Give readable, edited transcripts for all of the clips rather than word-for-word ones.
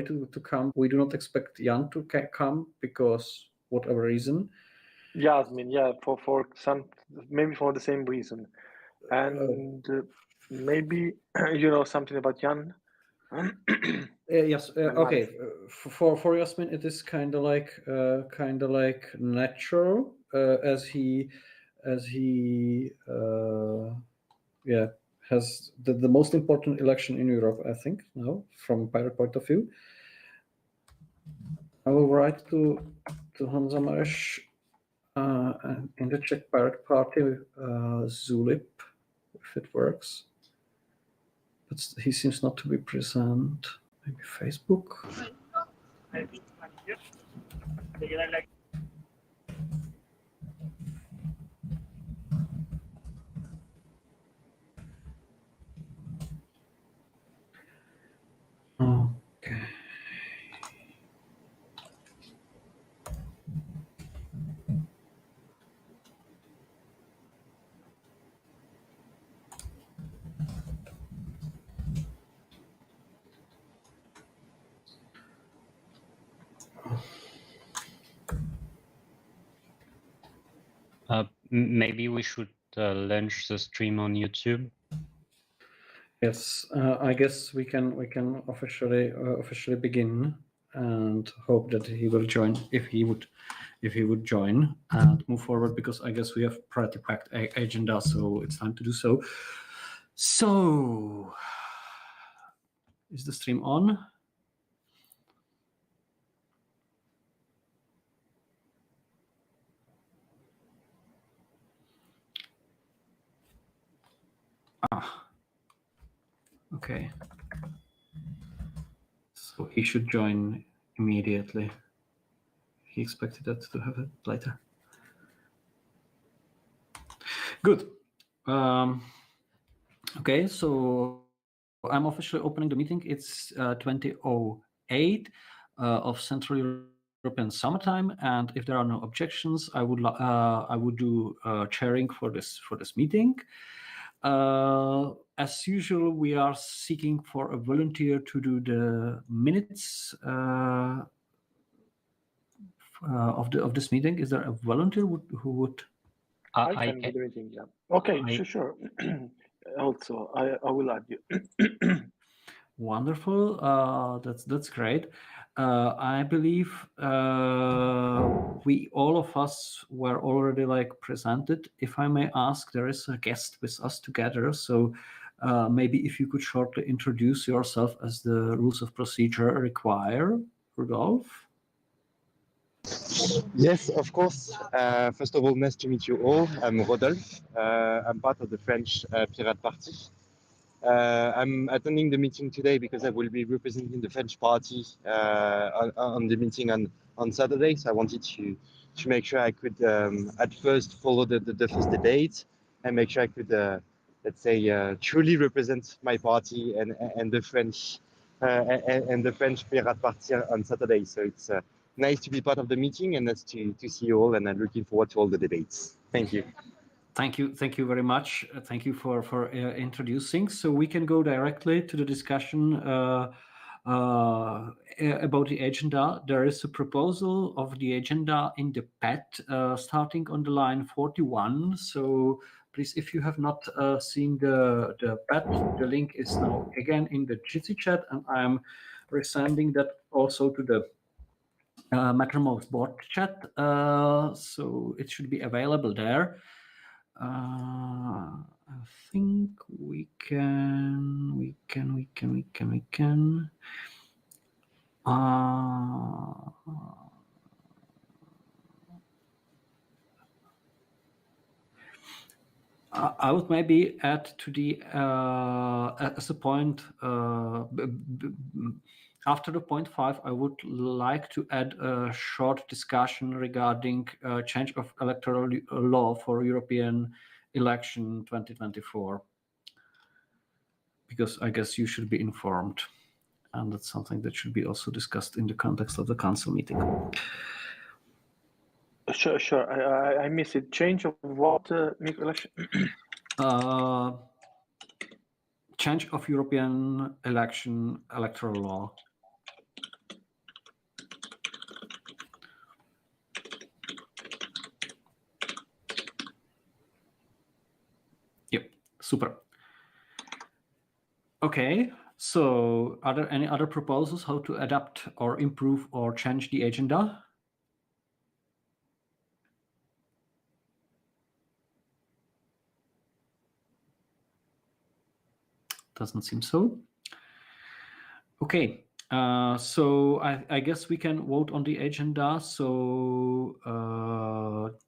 to come. We do not expect Jan to come because whatever reason. Yasmin, yeah, for some, maybe for the same reason. And maybe you know something about Jan? Yes. Okay. For Yasmin, it is kind of like natural as he has the most important election in Europe, I think, now from pirate point of view. I will write to Hansa Maresch in the Czech Pirate Party, Zulip, if it works. But he seems not to be present. Maybe Facebook. Okay. Maybe we should launch the stream on YouTube. Yes, I guess we can officially begin and hope that he will join if he would join and move forward, because I guess we have pretty packed agenda, so it's time to do so. So, is the stream on? Okay. So he should join immediately. He expected that to have it later. Good. Okay, so I'm officially opening the meeting. It's 20:08 of Central European Summertime, and if there are no objections, I would do chairing for this meeting. As usual, we are seeking for a volunteer to do the minutes of this meeting. Is there a volunteer who would? I can do the meeting. Yeah. Okay. Sure. Also, I will add you. Wonderful. That's great. I believe we all of us were already presented. If I may ask, there is a guest with us together, so maybe if you could shortly introduce yourself as the rules of procedure require, Rudolf. Yes, of course. First of all, nice to meet you all. I'm Rodolphe. I'm part of the French Pirate Party. I'm attending the meeting today because I will be representing the French party on the meeting on Saturday. So I wanted to make sure I could at first follow the first debate and make sure I could, let's say, truly represent my party and the French Pirate Party on Saturday. So it's nice to be part of the meeting and nice to see you all, and I'm looking forward to all the debates. Thank you. Thank you very much. Thank you for introducing. So we can go directly to the discussion about the agenda. There is a proposal of the agenda in the PET starting on the line 41. So please, if you have not seen the PET, the link is now again in the Jitsi chat, and I'm resending that also to the Mattermost board chat. So it should be available there. I think we can. I would maybe add to the as a point after the point 5. I would like to add a short discussion regarding change of electoral law for European election 2024, because I guess you should be informed, and that's something that should be also discussed in the context of the council meeting. Sure. I miss it. Change of what, election? Change of European election electoral law. Super. Okay, so are there any other proposals how to adapt or improve or change the agenda? Doesn't seem so. Okay, so I guess we can vote on the agenda. So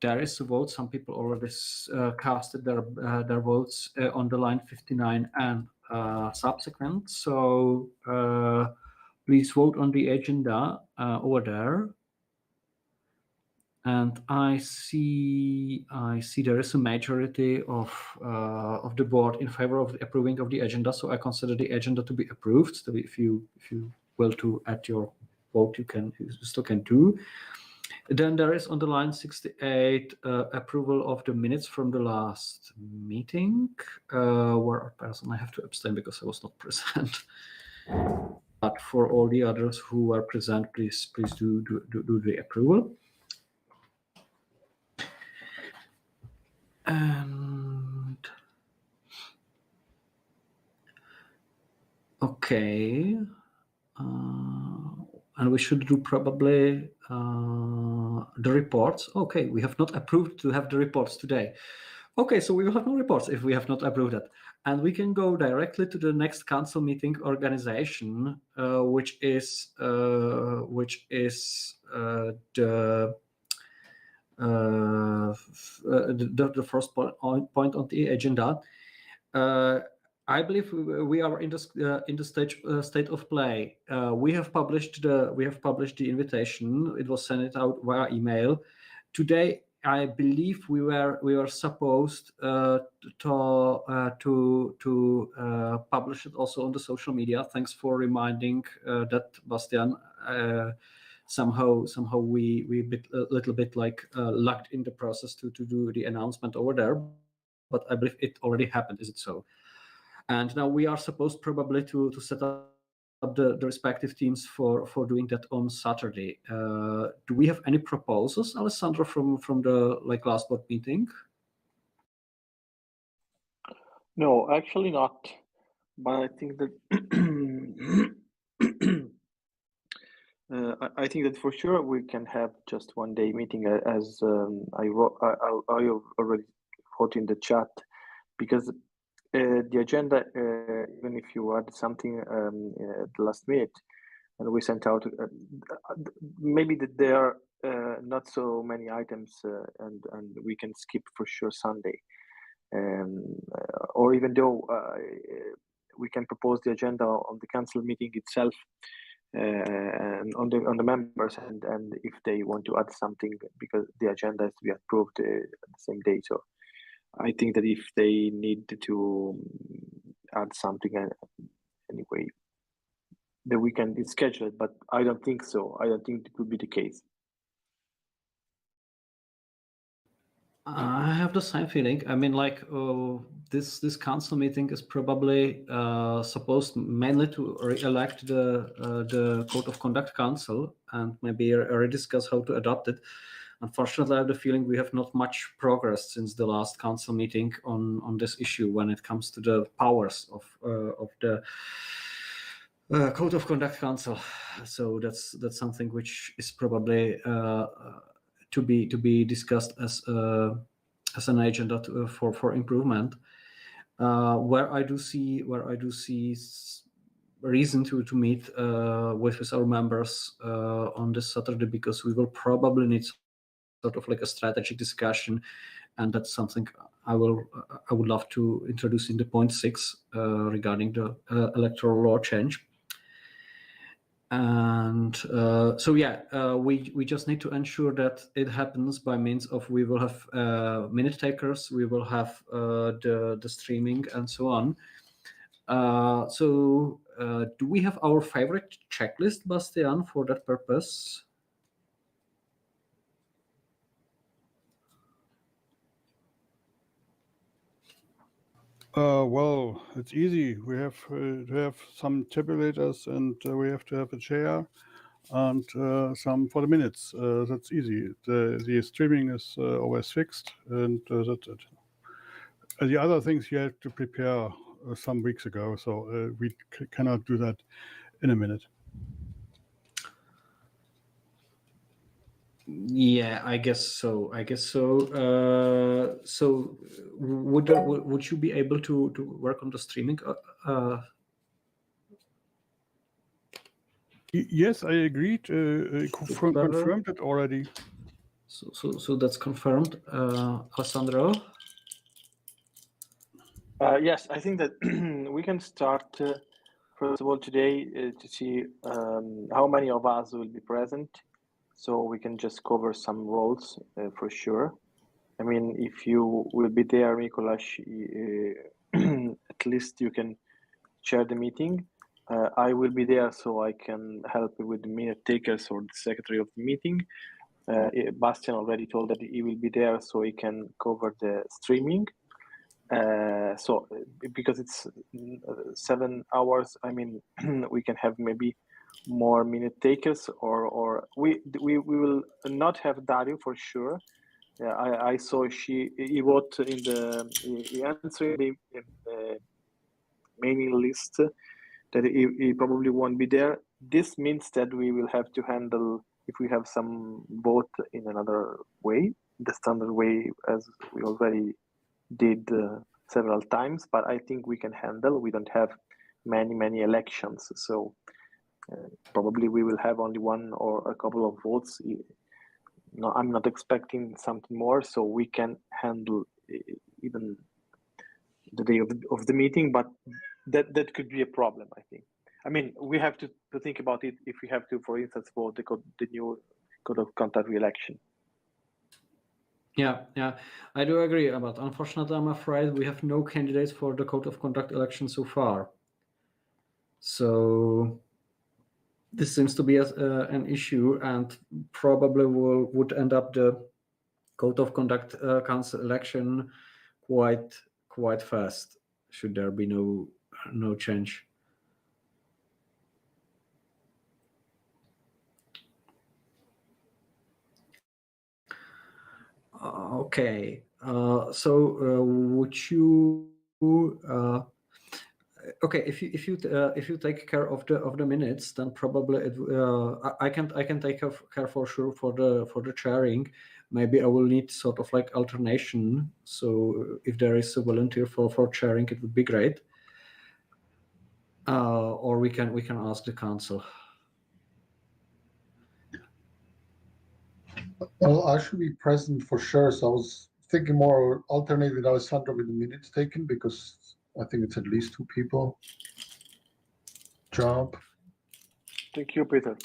there is a vote. Some people already casted their votes on the line 59 and subsequent. So please vote on the agenda over there. And I see there is a majority of the board in favor of the approving of the agenda. So I consider the agenda to be approved. So if you will to add your vote, you still can do. Then there is on the line 68 approval of the minutes from the last meeting, where personally I have to abstain because I was not present. But for all the others who are present, please do the approval. And okay, and we should do probably the reports. Okay, we have not approved to have the reports today. Okay, so we will have no reports if we have not approved it. And we can go directly to the next council meeting organization, which is the first point on the agenda. I believe we are in the state of play. We have published the invitation. It was sent out via email. Today, I believe we were supposed to publish it also on the social media. Thanks for reminding that, Bastian. Somehow we a little bit like lagged in the process to do the announcement over there, but I believe it already happened. Is it so? And now we are supposed probably to set up the respective teams for doing that on Saturday. Do we have any proposals, Alessandro, from the last board meeting? No, actually not. But I think that I think that for sure we can have just 1 day meeting, as I already wrote in the chat, because the agenda, even if you add something at the last minute, and we sent out, maybe that there are not so many items, and we can skip for sure Sunday, or even though we can propose the agenda on the council meeting itself, and on the members, and if they want to add something, because the agenda has to be approved the same day. So I think that if they need to add something anyway, the weekend is scheduled, but I don't think so. I don't think it would be the case. I have the same feeling. I mean, like this council meeting is probably supposed mainly to re-elect the Code of Conduct Council and maybe rediscuss how to adopt it. Unfortunately, I have the feeling we have not much progress since the last council meeting on this issue when it comes to the powers of the Code of Conduct Council. So that's something which is probably to be discussed as an agenda for improvement. Where I do see reason to meet with our members on this Saturday, because we will probably need sort of like a strategic discussion, and that's something I would love to introduce in the point 6 regarding the electoral law change. And so yeah, we just need to ensure that it happens by means of, we will have minute takers, we will have the streaming and so on. So do we have our favorite checklist, Bastian, for that purpose? Well, it's easy. We have to have some tabulators, and we have to have a chair, and some for the minutes. That's easy. The streaming is always fixed, and that's it. The other things you have to prepare some weeks ago, so we cannot do that in a minute. Yeah, I guess so. So would you be able to work on the streaming? Yes, I agreed. Confirmed it already. So that's confirmed. Alessandro? Yes, I think that we can start first of all today to see how many of us will be present, so we can just cover some roles for sure. I mean, if you will be there, Mikuláš, at least you can chair the meeting. I will be there, so I can help with the minute takers or the secretary of the meeting. Bastian already told that he will be there, so he can cover the streaming. So because it's 7 hours, I mean, we can have maybe more minute takers, or we will not have Dario for sure. Yeah, I saw he wrote in he answered in the mailing list that he probably won't be there. This means that we will have to handle, if we have some vote, in another way, the standard way, as we already did several times. But I think we can handle. We don't have many elections, so probably we will have only one or a couple of votes. No, I'm not expecting something more, so we can handle even the day of the meeting, but that could be a problem, I think. I mean, we have to think about it if we have to, for instance, vote the new code of conduct re-election. Yeah, I do agree. But unfortunately, I'm afraid we have no candidates for the code of conduct election so far. So this seems to be an issue, and probably would end up the code of conduct council election quite fast, should there be no change. Okay, so would you? Okay, if you take care of the minutes, then probably I can take care for sure for the chairing. Maybe I will need sort of like alternation. So if there is a volunteer for chairing, it would be great. Or we can ask the council. Well, I should be present for sure. So I was thinking more alternate with Alessandro with the minutes taken, because I think it's at least 2 people. Job. Thank you, Peter.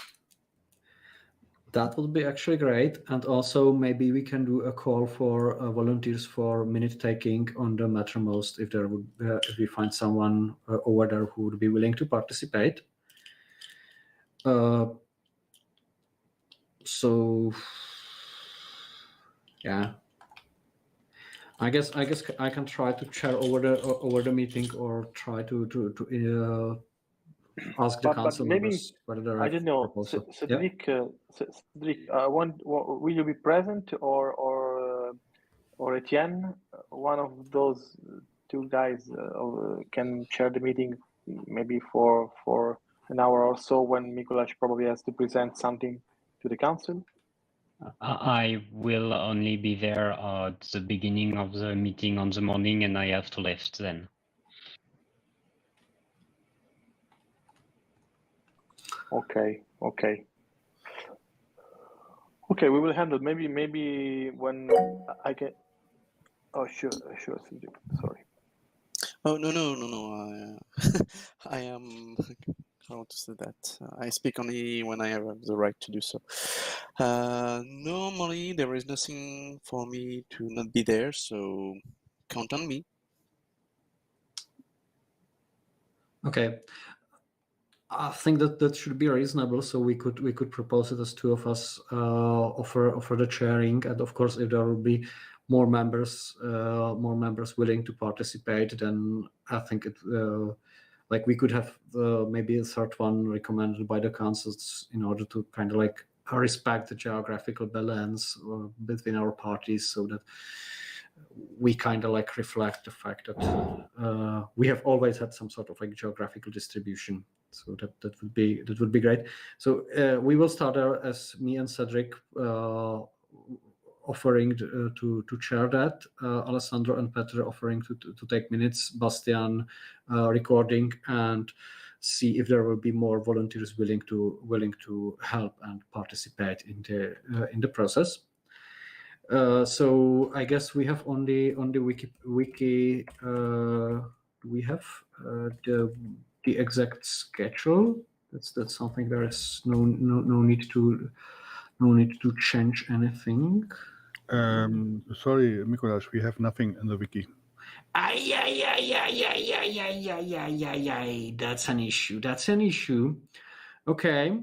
That would be actually great. And also maybe we can do a call for volunteers for minute taking on the Mattermost if there would if we find someone over there who would be willing to participate. So yeah, I guess I can try to chair over the meeting, or try to ask the council members whether there are. I don't know, Cedric. Cedric, will you be present, or Etienne? One of those 2 guys can chair the meeting, maybe for an hour or so, when Mikuláš probably has to present something to the council. I will only be there at the beginning of the meeting on the morning, and I have to left then. Okay, we will handle. Maybe when I can. Oh, sure, sorry. Oh, no. I am. How to say that? I speak only when I have the right to do so. Normally, there is nothing for me to not be there, so count on me. Okay, I think that should be reasonable. So we could propose it as 2 of us offer the chairing, and of course, if there will be more members willing to participate, then I think it like we could have maybe a 3rd one recommended by the councils in order to kind of like respect the geographical balance between our parties, so that we kind of like reflect the fact that we have always had some sort of like geographical distribution. So that would be great. So we will start as me and Cedric offering to chair that, Alessandro and Peter offering to take minutes, Bastian recording, and see if there will be more volunteers willing to help and participate in the process. So I guess we have on the wiki we have the exact schedule. That's something there is no need to change anything. Sorry, Mikolas, we have nothing in the wiki. Yeah. That's an issue. Okay.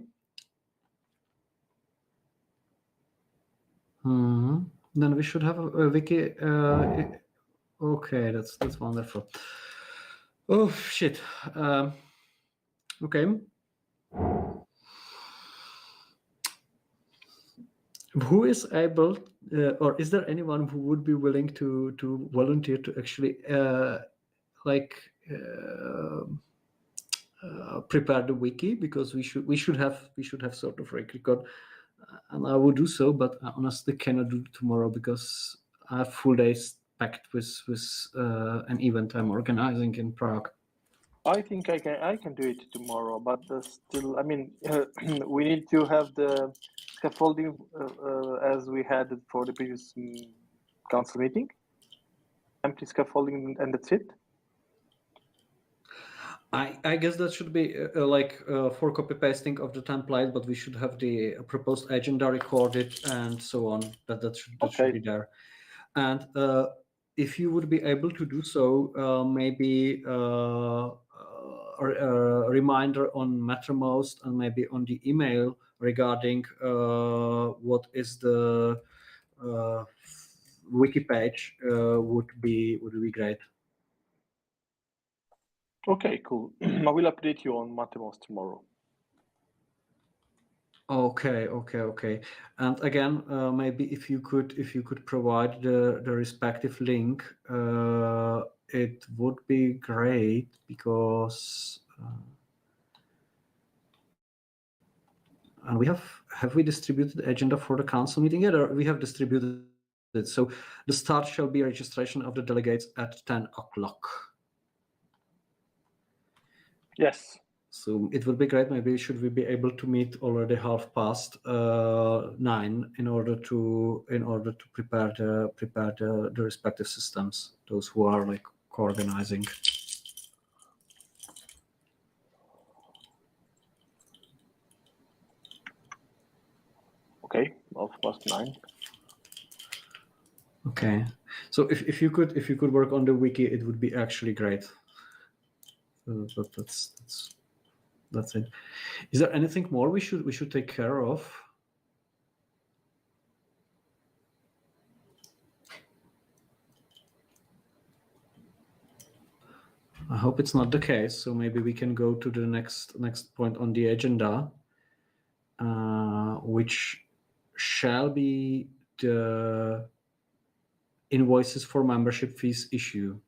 Then we should have a wiki. Okay, that's wonderful. Oh shit. Okay. Who is able, or is there anyone who would be willing to volunteer to actually prepare the wiki, because we should have sort of record, and I will do so, but I honestly cannot do it tomorrow because I have full days packed with an event I'm organizing in Prague. I think I can do it tomorrow, but still, I mean, we need to have the scaffolding as we had it for the previous council meeting. Empty scaffolding, and that's it. I guess that should be for copy pasting of the template, but we should have the proposed agenda recorded and so on. That should be there. And if you would be able to do so, maybe a reminder on Mattermost and maybe on the email regarding what is the wiki page would be great. Okay, cool. I will update you on Mattermost tomorrow. Okay. And again, maybe if you could provide the respective link, it would be great, because and we have we distributed the agenda for the council meeting yet, or we have distributed it? So the start shall be registration of the delegates at 10 o'clock. Yes. So it would be great. Maybe should we be able to meet already 9:30 in order to prepare the respective systems, those who are like co-organizing. Okay, 9:30. Okay, so if you could work on the wiki, it would be actually great. But that's it. Is there anything more we should take care of? I hope it's not the case. So maybe we can go to the next point on the agenda, which shall be the invoices for membership fees issue.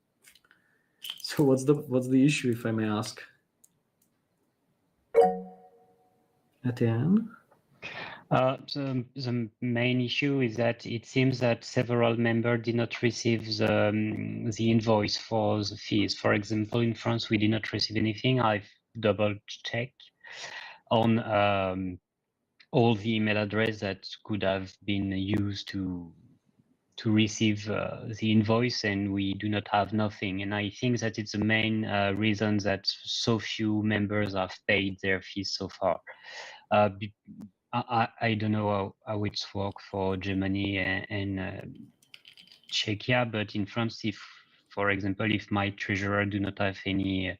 So what's the issue, if I may ask? Etienne? The main issue is that it seems that several members did not receive the invoice for the fees. For example, in France, we did not receive anything. I've double checked on all the email address that could have been used to receive the invoice, and we do not have nothing. And I think that it's the main reason that so few members have paid their fees so far. I don't know how it's work for Germany and Czechia, but in France, if, for example, if my treasurer do not have any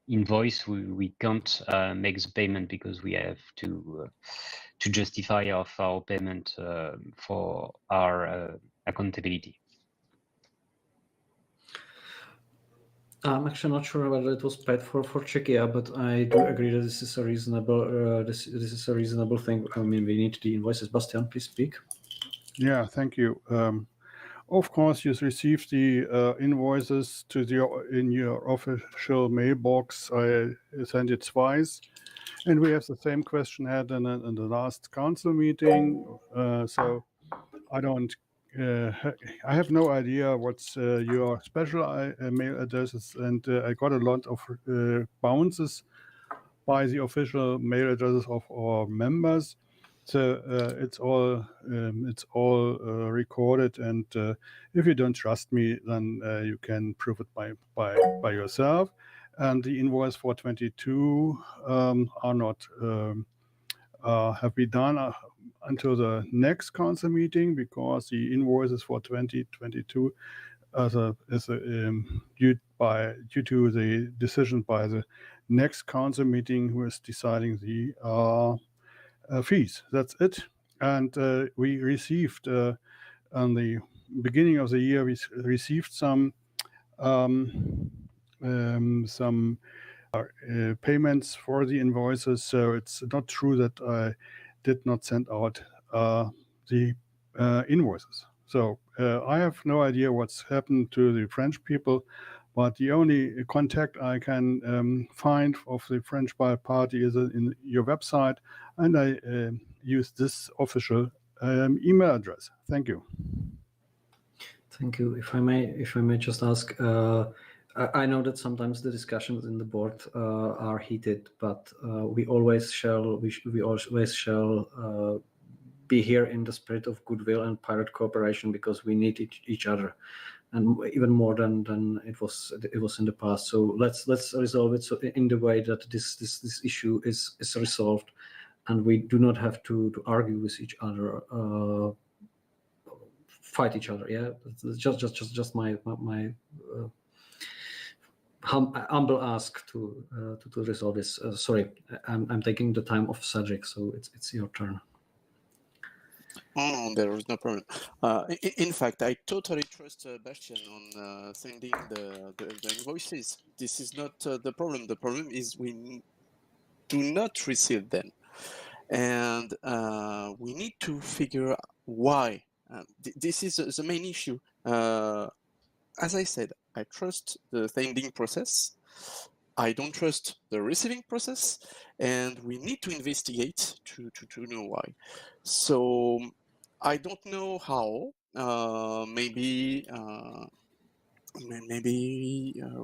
invoice, we can't make the payment, because we have to justify our payment for our accountability. I'm actually not sure whether it was paid for Czechia, but I do agree that this is a reasonable this is a reasonable thing. I mean, we need the invoices. Bastian, please speak. Yeah, thank you. Of course, you received the invoices in your official mailbox. I sent it twice, and we have the same question had in the last council meeting. So I don't. I have no idea what's your special mail addresses, and I got a lot of bounces by the official mail addresses of our members. So it's all recorded, and if you don't trust me, then you can prove it by yourself. And the invoice for 22 are not have been done until the next council meeting, because the invoices for 2022 due to the decision by the next council meeting, who is deciding the fees. That's it. And we received on the beginning of the year, we received some payments for the invoices. So it's not true that I did not send out the invoices. So I have no idea what's happened to the French people, but the only contact I can find of the French party is in your website, and I use this official email address. Thank you. Thank you. If I may just ask, I know that sometimes the discussions in the board are heated, but we always shall be here in the spirit of goodwill and pirate cooperation, because we need each other, and even more than it was in the past. So let's resolve it in the way that this issue is resolved, and we do not have to argue with each other. Fight each other. Yeah, it's just my humble ask to resolve this. Sorry, I'm taking the time off Cedric, so it's your turn. Oh, there is no problem. In fact, I totally trust Bastian on sending the invoices. This is not the problem. The problem is we do not receive them, and we need to figure out why. This is the main issue. As I said, I trust the sending process. I don't trust the receiving process, and we need to investigate to know why. So I don't know how. Maybe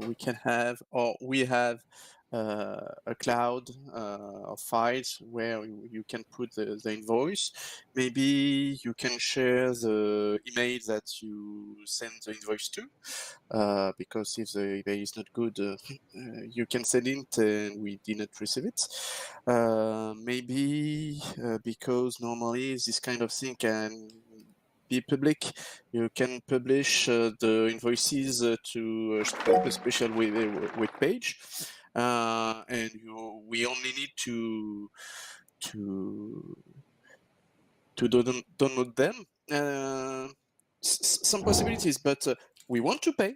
we can have, or we have a cloud of files where you can put the invoice. Maybe you can share the email that you send the invoice to, because if the email is not good, you can send it and we did not receive it. Maybe because normally this kind of thing can be public, you can publish the invoices to a special web page, and we only need to download them. Some possibilities, but we want to pay,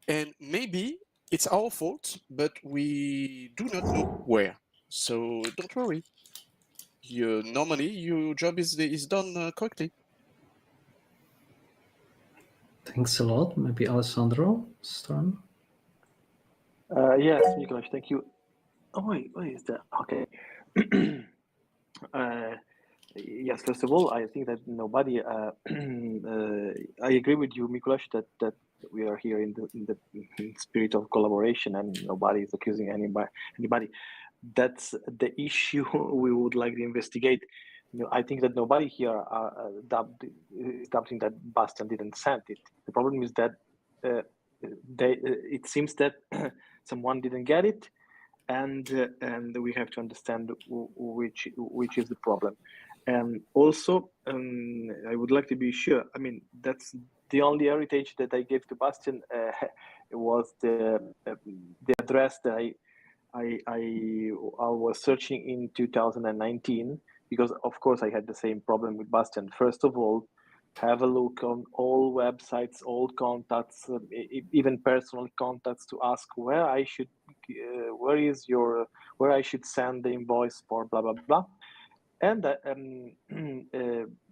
and maybe it's our fault, but we do not know where. So don't worry. Normally your job is done correctly. Thanks a lot. Maybe Alessandro Stern. Yes, Nicholas, thank you. Oh, wait, what is that? Okay. Yes, first of all, I think that nobody. I agree with you, Mikuláš, that we are here in the spirit of collaboration, and nobody is accusing anybody. That's the issue we would like to investigate. I think that nobody here is doubting that Bastian didn't send it. The problem is that it seems that someone didn't get it, and we have to understand which is the problem. And also, I would like to be sure. I mean, that's the only heritage that I gave to Bastian. Was the address that I was searching in 2019, because of course I had the same problem with Bastian. First of all, have a look on all websites, all contacts, even personal contacts, to ask where I should send the invoice for blah blah blah. And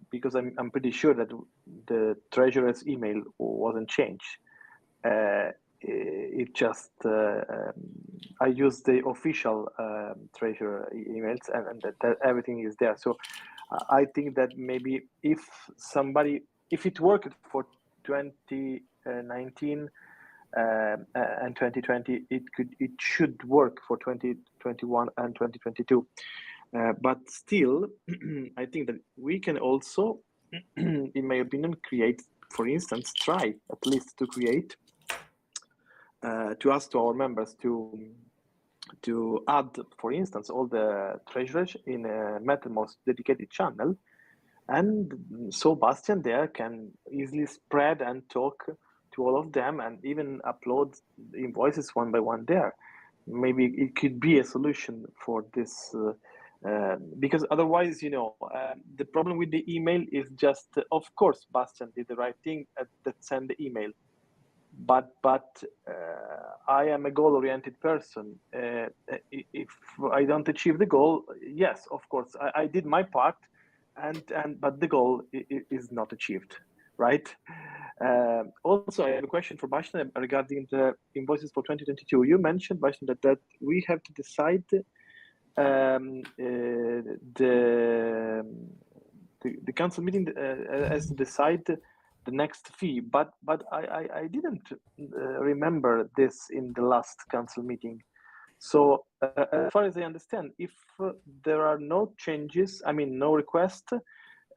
because I'm pretty sure that the treasurer's email wasn't changed. It just I use the official treasurer emails, and that everything is there. So I think that maybe if it worked for 2019 and 2020, it should work for 2021 and 2022. But still, I think that we can also, in my opinion, create, for instance, try at least to create, to ask to our members to add, for instance, all the treasurers in a MetaMost dedicated channel, and so Bastian there can easily spread and talk to all of them, and even upload the invoices one by one there. Maybe it could be a solution for this. Because otherwise, the problem with the email is just, of course, Bastian did the right thing that sent the email, but I am a goal-oriented person. If I don't achieve the goal, yes, of course, I did my part, but the goal is not achieved, right? Also, I have a question for Bastian regarding the invoices for 2022. You mentioned, Bastian, that we have to decide the council meeting has to decide the next fee, but I didn't remember this in the last council meeting. So as far as I understand, if there are no changes, I mean no request,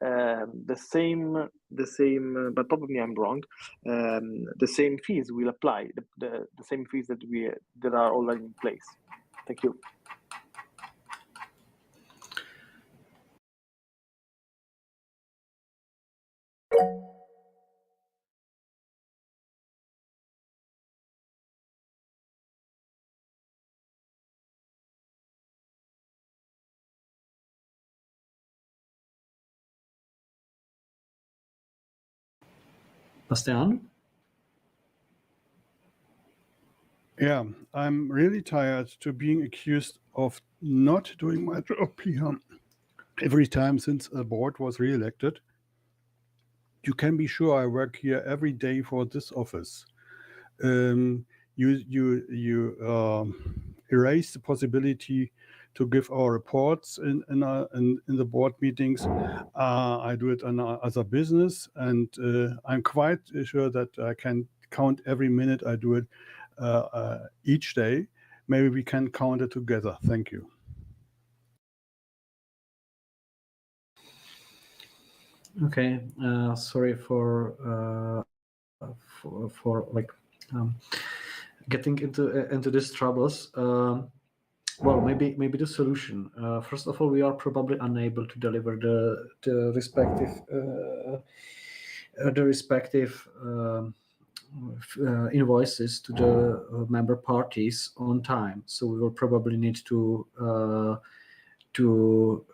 the same, but probably I'm wrong. The same fees will apply, the same fees that are already in place. Thank you. Bastian? Yeah, I'm really tired to being accused of not doing my job here every time since a board was re-elected. You can be sure I work here every day for this office. You erase the possibility to give our reports in the board meetings. I do it on other business, and I'm quite sure that I can count every minute I do it each day. Maybe we can count it together. Thank you. Okay, sorry for getting into these troubles. Well, maybe the solution. First of all, we are probably unable to deliver the respective invoices to the member parties on time. So we will probably need to do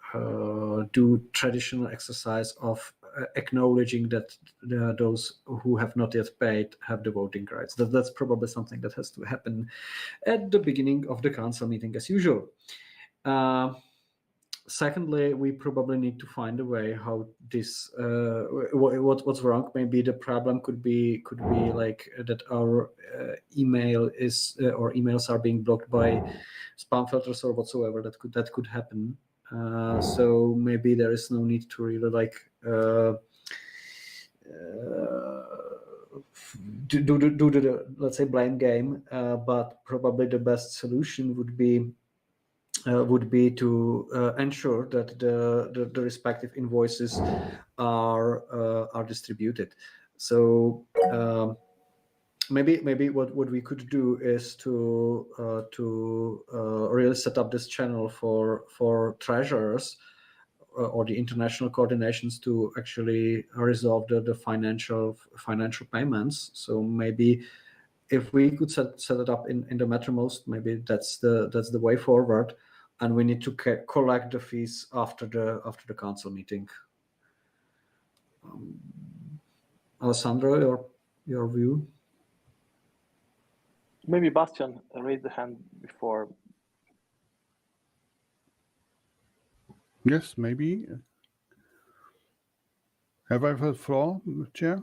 traditional exercise of acknowledging that those who have not yet paid have the voting rights. That's probably something that has to happen at the beginning of the council meeting as usual. Secondly, we probably need to find a way how this what's wrong. Maybe the problem could be like that our email is or emails are being blocked by spam filters or whatsoever. That could happen. So maybe there is no need to really like do the let's say blame game. But probably the best solution would be to ensure that the respective invoices are distributed. So maybe what we could do is to really set up this channel for treasurers or the international coordinations to actually resolve the financial payments. So maybe if we could set it up in the MetaMost, maybe that's the way forward. And we need to collect the fees after the council meeting. Alessandro, your view? Maybe Bastian raised the hand before. Yes, maybe. Have I the floor, Chair?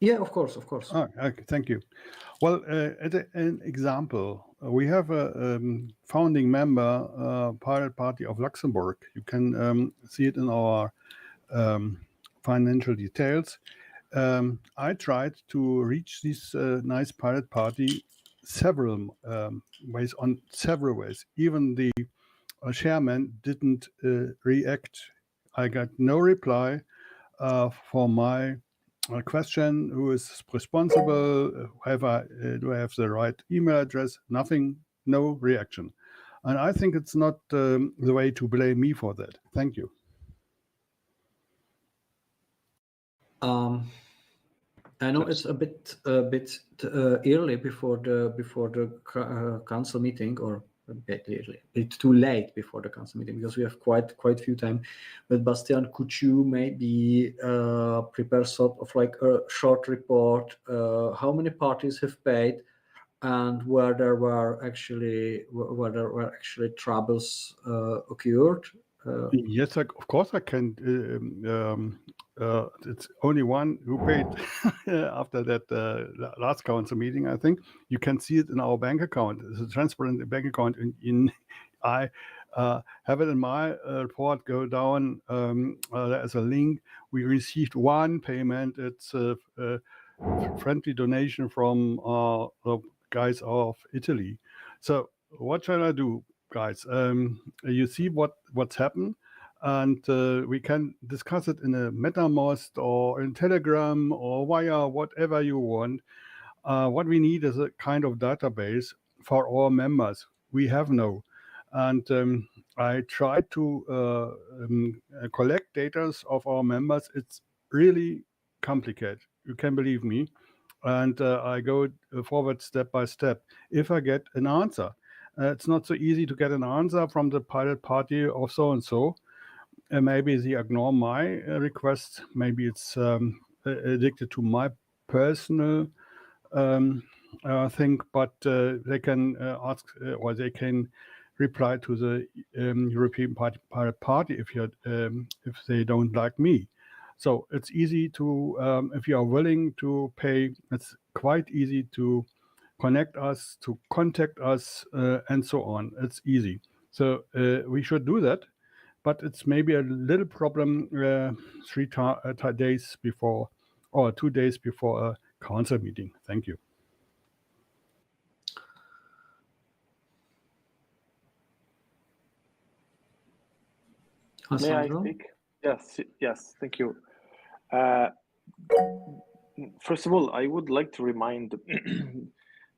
Yeah, of course, of course. Okay, thank you. Well, as an example, we have a founding member, Pirate Party of Luxembourg. You can see it in our financial details. I tried to reach this nice Pirate Party several ways, on several ways. Even the chairman didn't react. I got no reply for my question: who is responsible? Do I have the right email address? Nothing, no reaction. And I think it's not the way to blame me for that. Thank you. I know it's a bit early before the council meeting, or a bit early, a bit too late before the council meeting, because we have quite few time. But Bastian, could you maybe prepare sort of like a short report? How many parties have paid, and where there were actually troubles occurred? Yes, of course I can. It's only one who paid after that last council meeting, I think. You can see it in our bank account. It's a transparent bank account. I have it in my report. Go down. There's a link. We received one payment. It's a friendly donation from the guys of Italy. So what shall I do, guys? You see what's happened, and we can discuss it in a MetaMost or in Telegram or via whatever you want. What we need is a kind of database for our members. We have no. And I tried to collect data of our members. It's really complicated. You can believe me. And I go forward step by step. If I get an answer, it's not so easy to get an answer from the Pirate Party or so and so. Maybe they ignore my request. Maybe it's addicted to my personal thing, but they can ask or they can reply to the European Pirate Party if they don't like me. So it's easy to, if you are willing to pay, it's quite easy to connect us, to contact us, and so on. It's easy. So we should do that, but it's maybe a little problem 3 days before or 2 days before a council meeting. Thank you. May I speak? Yes, thank you. First of all, I would like to remind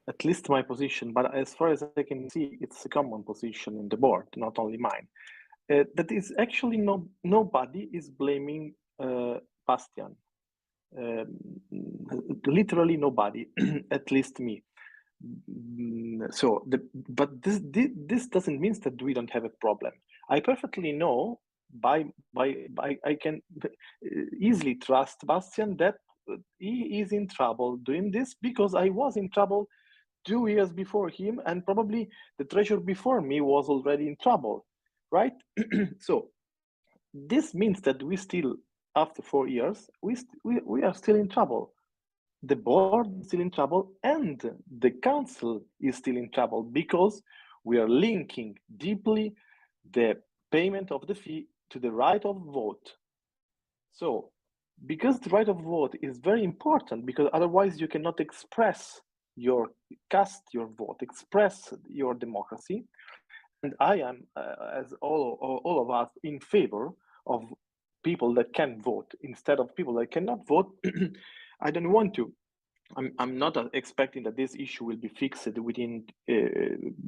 at least my position, but as far as I can see, it's a common position in the board, not only mine. That is actually nobody is blaming Bastian. Literally nobody, at least me. But this doesn't mean that we don't have a problem. I perfectly know I can easily trust Bastian that he is in trouble doing this, because I was in trouble 2 years before him, and probably the treasurer before me was already in trouble, right? So this means that we still, after 4 years, we are still in trouble. The board is still in trouble, and the council is still in trouble, because we are linking deeply the payment of the fee to the right of vote. So, because the right of vote is very important, because otherwise you cannot express cast your vote, express your democracy. And I am, as all of us, in favor of people that can vote instead of people that cannot vote. I don't want to. I'm not expecting that this issue will be fixed within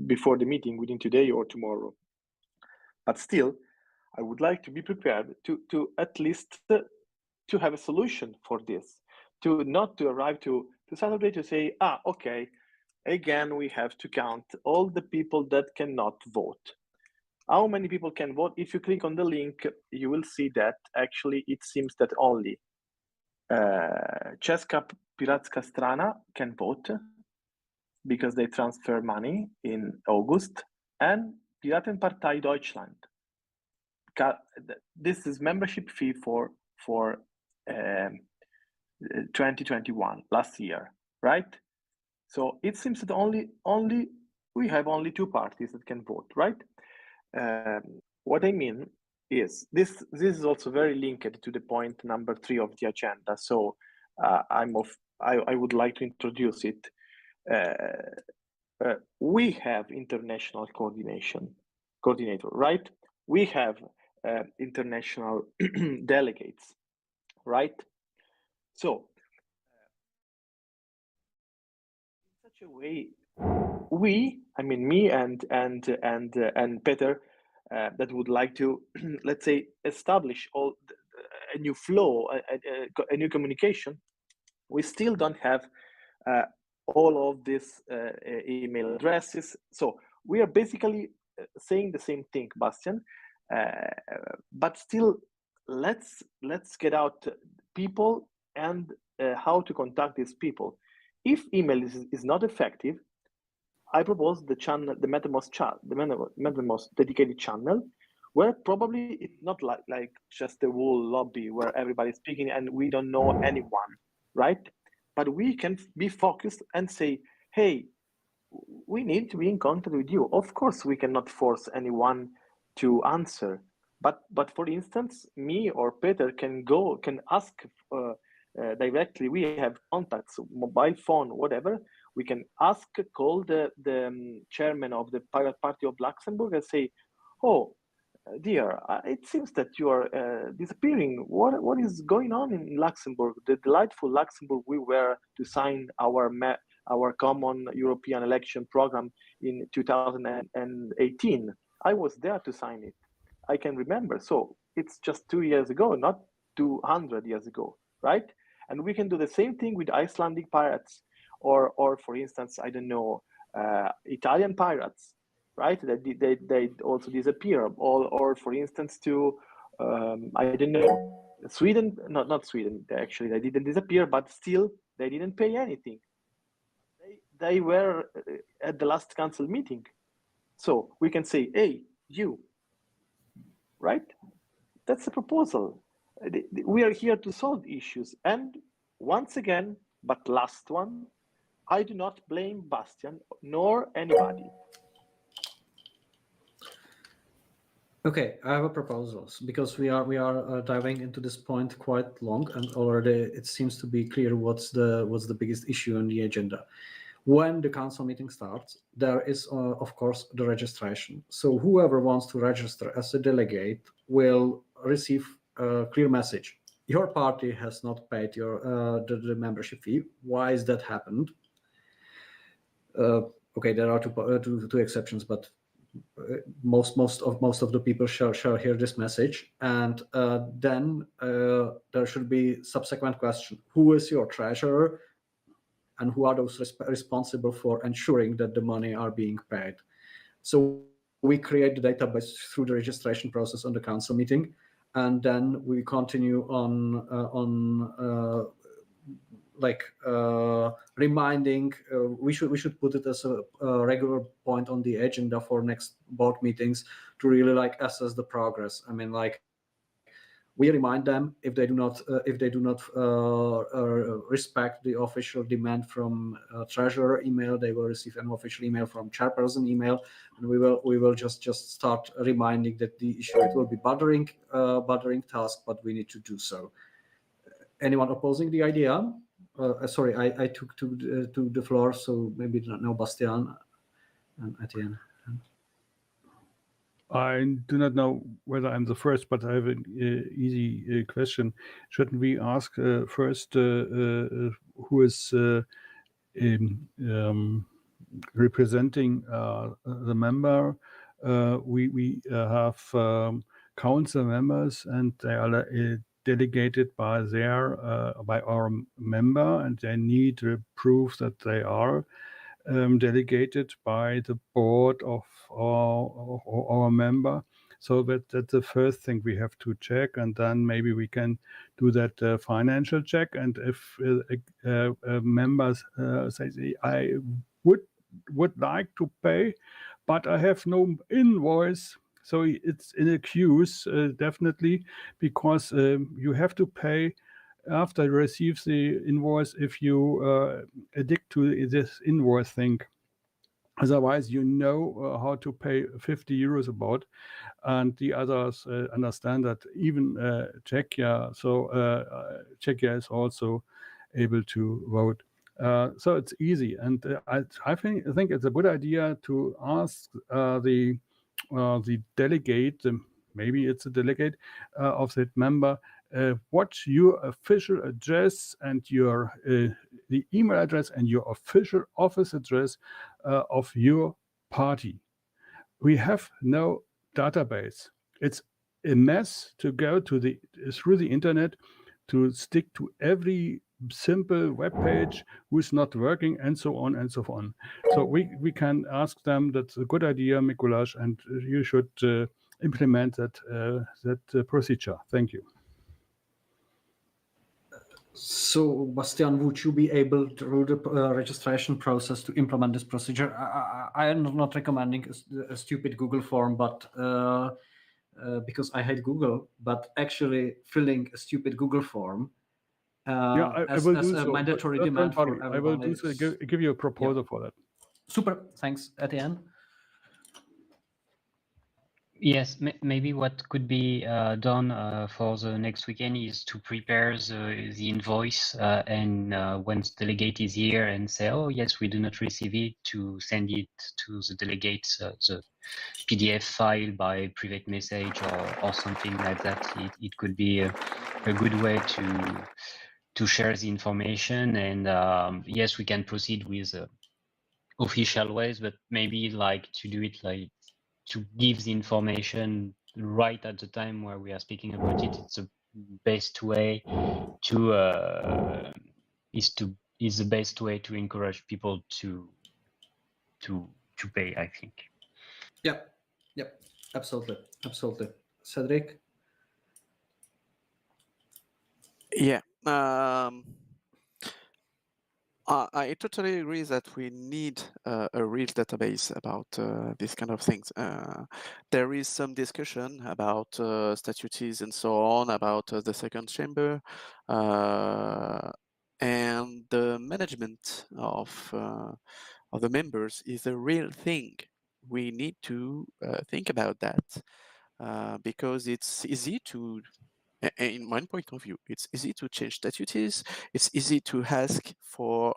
before the meeting, within today or tomorrow. But still, I would like to be prepared to at least to have a solution for this, to not to arrive to Saturday to say, okay, again we have to count all the people that cannot vote. How many people can vote? If you click on the link, you will see that actually it seems that only Česká Pirátská strana can vote because they transfer money in August, and Piratenpartei Deutschland. This is membership fee for 2021, last year, right? So it seems that we have only two parties that can vote, right? What I mean is this is also very linked to the point number 3 of the agenda. So I would like to introduce it. We have international coordinator, right? We have international delegates, right? So in such a way, me and Peter, that would like to, let's say, establish a new flow, a new communication. We still don't have all of these email addresses. So we are basically saying the same thing, Bastian, but still, let's get out people and how to contact these people. If email is not effective, I propose the channel, the MetaMost dedicated channel, where probably it's not like just a whole lobby where everybody's speaking and we don't know anyone, right? But we can be focused and say, hey, we need to be in contact with you. Of course, we cannot force anyone to answer, but for instance, me or Peter can ask directly. We have contacts, mobile phone, whatever. We can call the chairman of the Pirate Party of Luxembourg and say, oh, dear, it seems that you are disappearing. What is going on in Luxembourg? The delightful Luxembourg we were to sign our common European election program in 2018. I was there to sign it. I can remember. So it's just 2 years ago, not 200 years ago, right? And we can do the same thing with Icelandic pirates, or for instance, I don't know, Italian pirates, right? They also disappear. Or for instance, to I don't know, Sweden, not Sweden. Actually, they didn't disappear, but still they didn't pay anything. They were at the last council meeting, so we can say, hey, you, right? That's a proposal. We are here to solve issues. And once again, but last one, I do not blame Bastian nor anybody. Okay, I have a proposal because we are diving into this point quite long, and already it seems to be clear what's the biggest issue on the agenda. When the council meeting starts, there is of course the registration. So whoever wants to register as a delegate will receive a clear message. Your party has not paid your the membership fee. Why is that happened? Okay, there are two exceptions, but most of the people shall hear this message, and then there should be subsequent question: who is your treasurer, and who are those responsible for ensuring that the money are being paid? So we create the database through the registration process on the council meeting, and then we continue on reminding. We should put it as a regular point on the agenda for next board meetings to really assess the progress. I mean, we remind them if they do not respect the official demand from treasurer email, they will receive an official email from chairperson email, and we will just start reminding that the issue, it will be bothering task, but we need to do so. Anyone opposing the idea? Sorry, I took to the floor, so maybe now Bastian and Etienne. I do not know whether I'm the first, but I have an easy question. Shouldn't we ask first who is representing the member? We have council members, and they are delegated by our member, and they need to prove that they are delegated by the board of our member. So that's the first thing we have to check, and then maybe we can do that financial check. And if members say, I would like to pay, but I have no invoice, so it's in a queue, definitely, because you have to pay after you receive the invoice if you addict to this invoice thing. Otherwise, you know how to pay 50 euros about, and the others understand that. Even Czechia, so Czechia is also able to vote. So it's easy, and I think it's a good idea to ask the delegate, maybe it's a delegate of that member, what's your official address and your the email address and your official office address of your party. We have no database. It's a mess to go to through the internet to stick to every simple web page who's not working, and so on and so on. So we can ask them. That's a good idea, Mikuláš, and you should implement that procedure. Thank you. So, Bastian, would you be able, through the registration process, to implement this procedure? I am not recommending a stupid Google form, but because I hate Google, but actually filling a stupid Google form as a mandatory demand for everyone. I will do so. Give you a proposal for that. Super. Thanks, Etienne. Yes, maybe what could be done for the next weekend is to prepare the invoice and once delegate is here and say, oh yes, we do not receive it, to send it to the delegates, the PDF file by private message or something like that. It could be a good way to share the information, and yes, we can proceed with official ways, but maybe like to do it like to give the information right at the time where we are speaking about it. It's the best way to is the best way to encourage people to pay, I think. Yep, absolutely. Cedric? Yeah. I totally agree that we need a real database about these kind of things. There is some discussion about statutes and so on, about the second chamber, and the management of the members is a real thing. We need to think about that because it's easy to. In my point of view, it's easy to change statutes. It's easy to ask for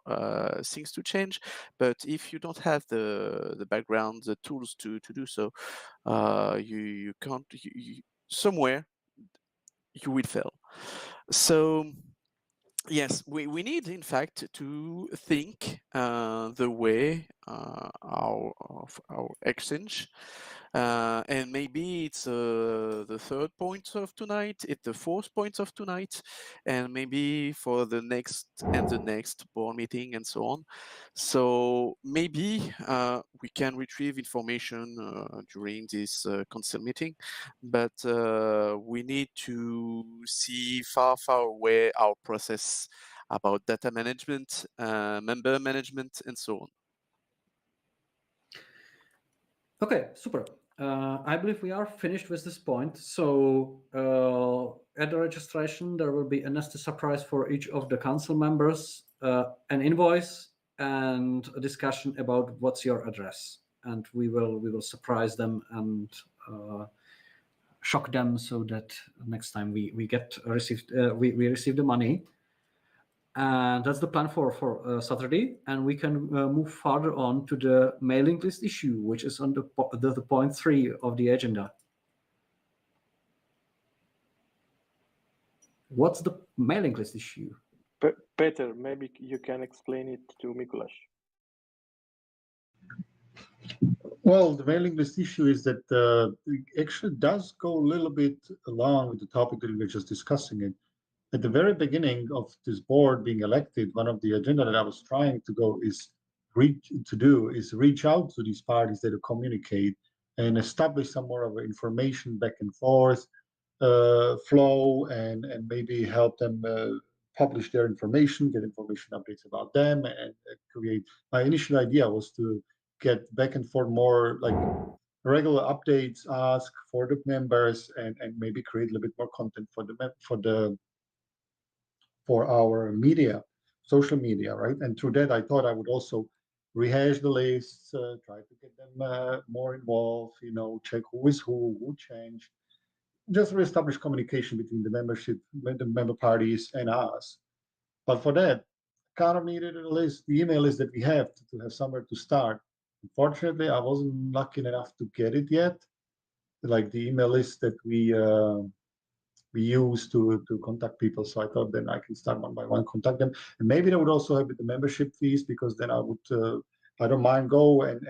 things to change, but if you don't have the background, the tools to do so, you can't. Somewhere you will fail. So yes, we need, in fact, to think the way our exchange, and maybe it's the third point of tonight, it's the fourth point of tonight, and maybe for the next and the next board meeting and so on. So maybe we can retrieve information during this council meeting, but we need to see far away our process about data management, member management, and so on. Okay, super. I believe we are finished with this point. So at the registration, there will be a nasty surprise for each of the council members, an invoice, and a discussion about what's your address. And we will surprise them and shock them so that next time we receive the money. And that's the plan for Saturday, and we can move further on to the mailing list issue, which is on the point 3 of the agenda. What's the mailing list issue? Peter, maybe you can explain it to Mikuláš. Well, the mailing list issue is that it actually does go a little bit along with the topic that we were just discussing it. At the very beginning of this board being elected, one of the agenda that I was trying to go is reach out to these parties that communicate and establish some more of an information back and forth flow, and maybe help them publish their information, get information updates about them, and create. My initial idea was to get back and forth more like regular updates, ask for the members, and maybe create a little bit more content for our media, social media, right? And through that, I thought I would also rehash the lists, try to get them more involved, check who is who changed, just reestablish communication between the membership, the member parties, and us. But for that, kind of needed a list, the email list that we have to have somewhere to start. Unfortunately, I wasn't lucky enough to get it yet. Like the email list that we use to contact people. So I thought then I can start one by one, contact them, and maybe that would also help with the membership fees, because then I would. I don't mind go and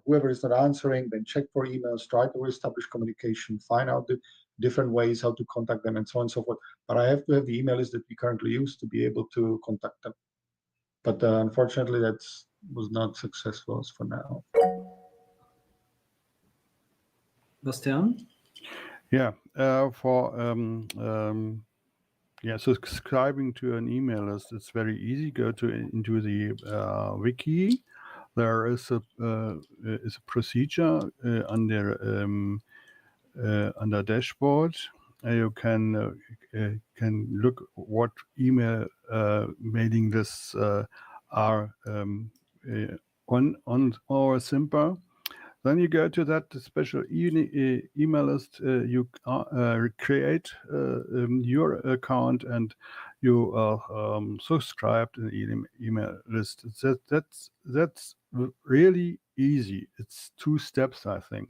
whoever is not answering, then check for emails, try to reestablish communication, find out the different ways how to contact them, and so on and so forth. But I have to have the email list that we currently use to be able to contact them. But unfortunately, that was not successful as for now. Bastian? Yeah, subscribing to an email list, it's very easy. Go into the wiki. There is a procedure under dashboard. You can look what email mailing lists are on our Simpa. Then you go to that special email list. You create your account, and you subscribe to the email list. That's really easy. It's 2 steps, I think.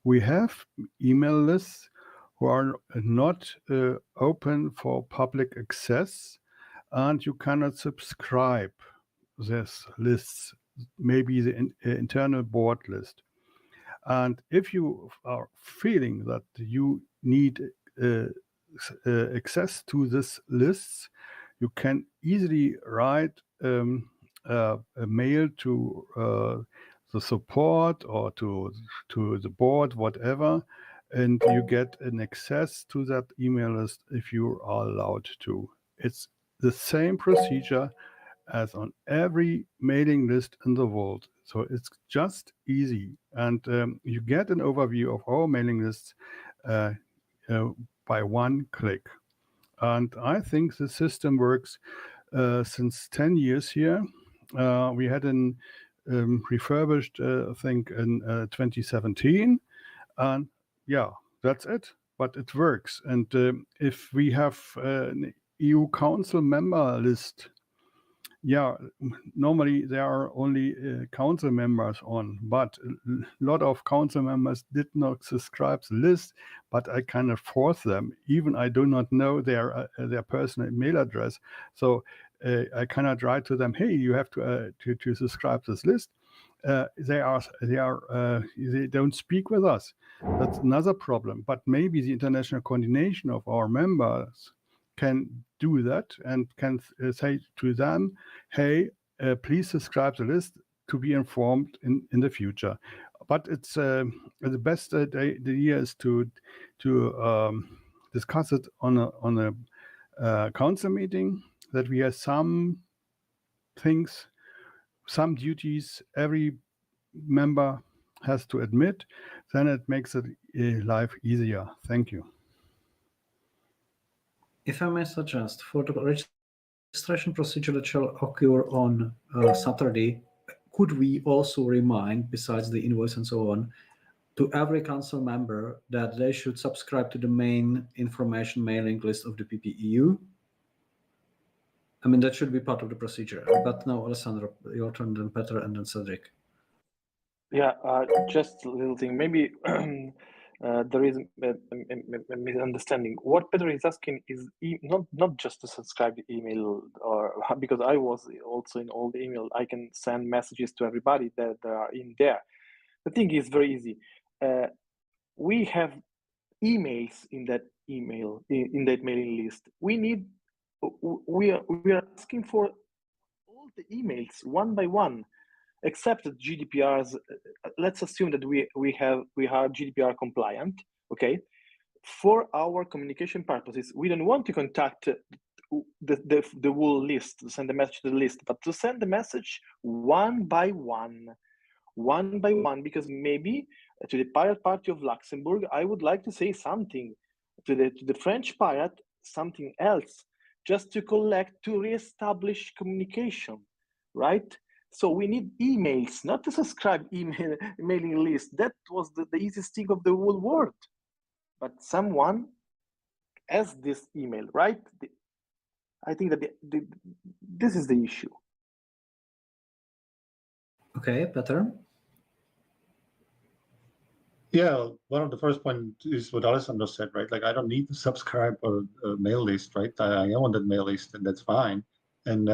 We have email lists who are not open for public access, and you cannot subscribe these lists, maybe the internal board list. And if you are feeling that you need access to these lists, you can easily write a mail to the support or to the board, whatever, and you get an access to that email list if you are allowed to. It's the same procedure as on every mailing list in the world. So it's just easy. And you get an overview of our mailing lists by one click. And I think the system works since 10 years here. We had an refurbished, I think, in 2017. And yeah, that's it. But it works. And if we have an EU Council member list, yeah, normally there are only council members on, but a lot of council members did not subscribe to the list, but I cannot force them. Even I do not know their personal email address, so I cannot write to them, hey, you have to subscribe to this list. They don't speak with us. That's another problem. But maybe the international coordination of our members can do that and can say to them, hey, please subscribe to the list to be informed in the future. But it's the best idea is to discuss it on a council meeting, that we have some things, some duties every member has to admit, then it makes it life easier. Thank you. If I may suggest, for the registration procedure that shall occur on Saturday, could we also remind, besides the invoice and so on, to every council member that they should subscribe to the main information mailing list of the PPEU? I mean, that should be part of the procedure. But now, Alessandro, your turn, then Peter, and then Cedric. Yeah, just a little thing. Maybe there is a misunderstanding. What Peter is asking is not just to subscribe the email, or because I was also in all the email, I can send messages to everybody that are in there. The thing is very easy. We have emails in that email in that mailing list. We are asking for all the emails one by one. except that GDPR's, let's assume that we are GDPR compliant, okay? For our communication purposes, we don't want to contact the whole list, to send a message to the list, but to send the message one by one, because maybe to the Pirate Party of Luxembourg, I would like to say something, to the French Pirate, something else, just to collect, to reestablish communication, right? So we need emails, not to subscribe mailing list. That was the easiest thing of the whole world. But someone has this email, right? I think that this is the issue. Okay, Peter. Yeah, one of the first points is what Alessandro said, right? Like, I don't need to subscribe a mail list, right? I am on that mail list, and that's fine. And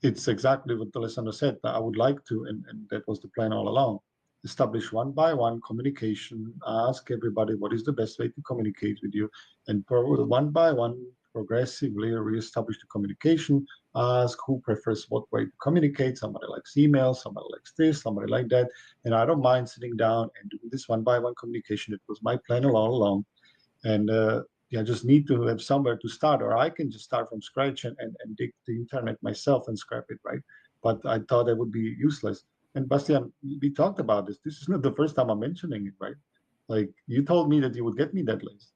it's exactly what Alessandro said. I would like to, and that was the plan all along, establish one by one communication, ask everybody what is the best way to communicate with you, and one by one, progressively reestablish the communication, ask who prefers what way to communicate. Somebody likes email, somebody likes this, somebody like that. And I don't mind sitting down and doing this one by one communication. It was my plan all along. And I just need to have somewhere to start, or I can just start from scratch and dig the internet myself and scrap it, right? But I thought that would be useless. And Bastian, we talked about this. This is not the first time I'm mentioning it, right? Like, you told me that you would get me that list.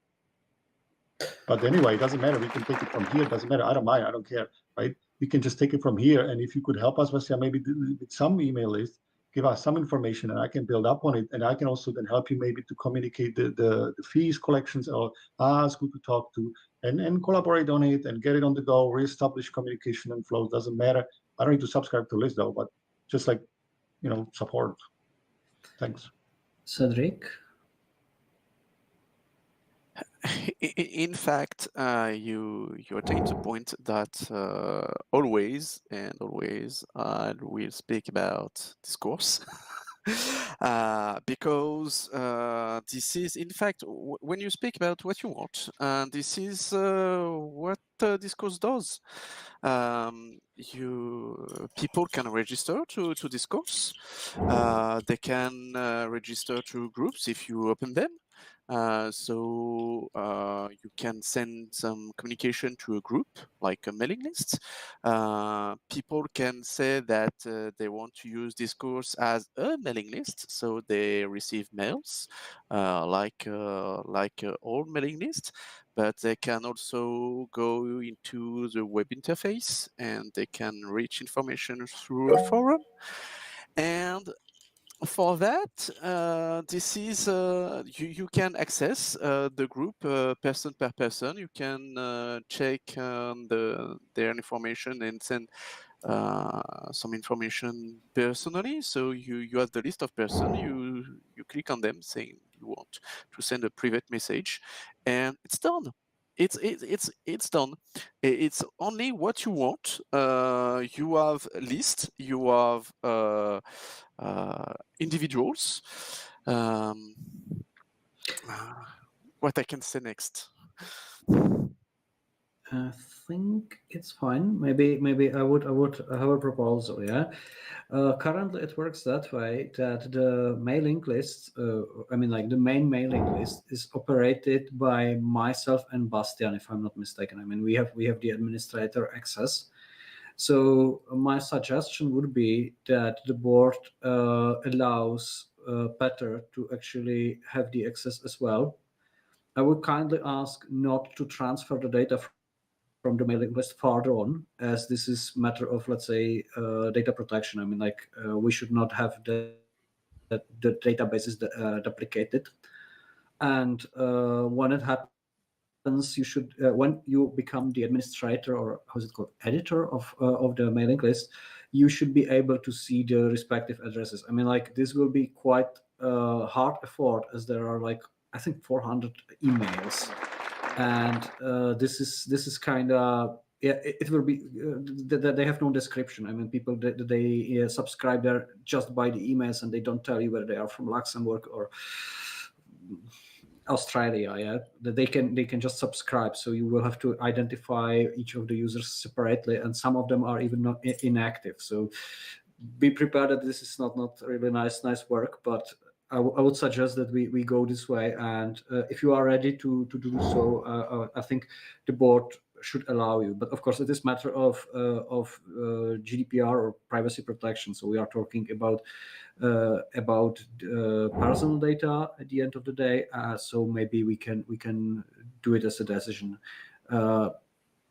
But anyway, it doesn't matter. We can take it from here. It doesn't matter. I don't mind. I don't care, right? We can just take it from here. And if you could help us, Bastian, maybe with some email list, give us some information, and I can build up on it. And I can also then help you maybe to communicate the fees collections, or ask who to talk to, and collaborate on it and get it on the go, reestablish communication and flows. Doesn't matter. I don't need to subscribe to list though, but just like, support. Thanks. Cedric. In fact, you're taking the point that always I will speak about discourse. Because this is, in fact, when you speak about what you want, this is what discourse does. People can register to discourse. They can register to groups if you open them. So you can send some communication to a group, like a mailing list. People can say that they want to use discourse as a mailing list, so they receive mails like all mailing lists. But they can also go into the web interface, and they can reach information through a forum. And for that, this is you can access the group person per person. You can check their information and send some information personally. So you have the list of person. You click on them, saying you want to send a private message, and it's done. It's done. It's only what you want. You have a list. You have individuals. What I can say next? I think it's fine. Maybe I would have a proposal. Yeah. Currently, it works that way that the mailing list, like the main mailing list, is operated by myself and Bastian, if I'm not mistaken. I mean, we have the administrator access. So my suggestion would be that the board allows Peter to actually have the access as well. I would kindly ask not to transfer the data from the mailing list farther on, as this is matter of, let's say, data protection. I mean, we should not have the databases duplicated. And when it happens, you should, when you become the administrator, or how's it called, editor of the mailing list, you should be able to see the respective addresses. I mean, this will be quite hard effort, as there are I think 400 emails. And this is kind of, it will be they have no description. I mean, people they subscribe there just by the emails, and they don't tell you whether they are from Luxembourg or Australia. Yeah, they can just subscribe. So you will have to identify each of the users separately, and some of them are even not inactive. So be prepared that this is not really nice work, but I would suggest that we go this way. And if you are ready to do so, I think the board should allow you. But of course, it is matter of GDPR or privacy protection. So we are talking about personal data at the end of the day. So maybe we can do it as a decision.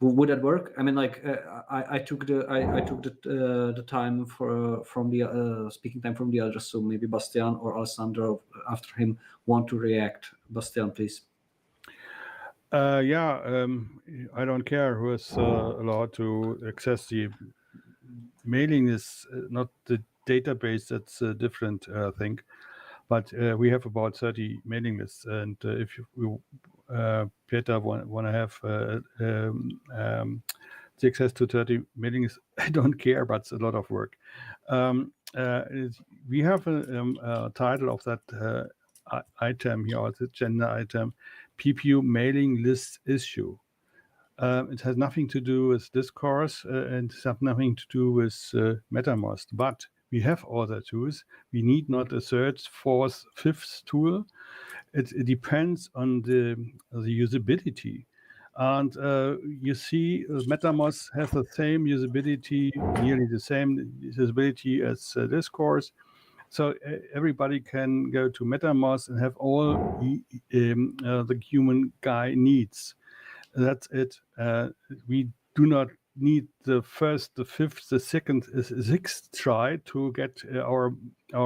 Would that work? I mean, like I took the time from the speaking time from the others. So maybe Bastian or Alessandro after him want to react. Bastian, please. Yeah, I don't care who is allowed to access the mailing is not the database. That's a different thing. But we have about 30 mailing lists, and if you, Peter, want to have the access to 30 mailing lists, I don't care, but it's a lot of work. We have a title of that item here, or the agenda item, PPEU mailing list issue. It has nothing to do with discourse and it has nothing to do with MetaMost, but we have other tools. We need not a third, fourth, fifth tool. It depends on the usability. And you see, MetaMost has the same usability, nearly the same usability as Discourse. So everybody can go to MetaMost and have all the human guy needs. That's it. We do not need the first, the fifth, the second, sixth try to get our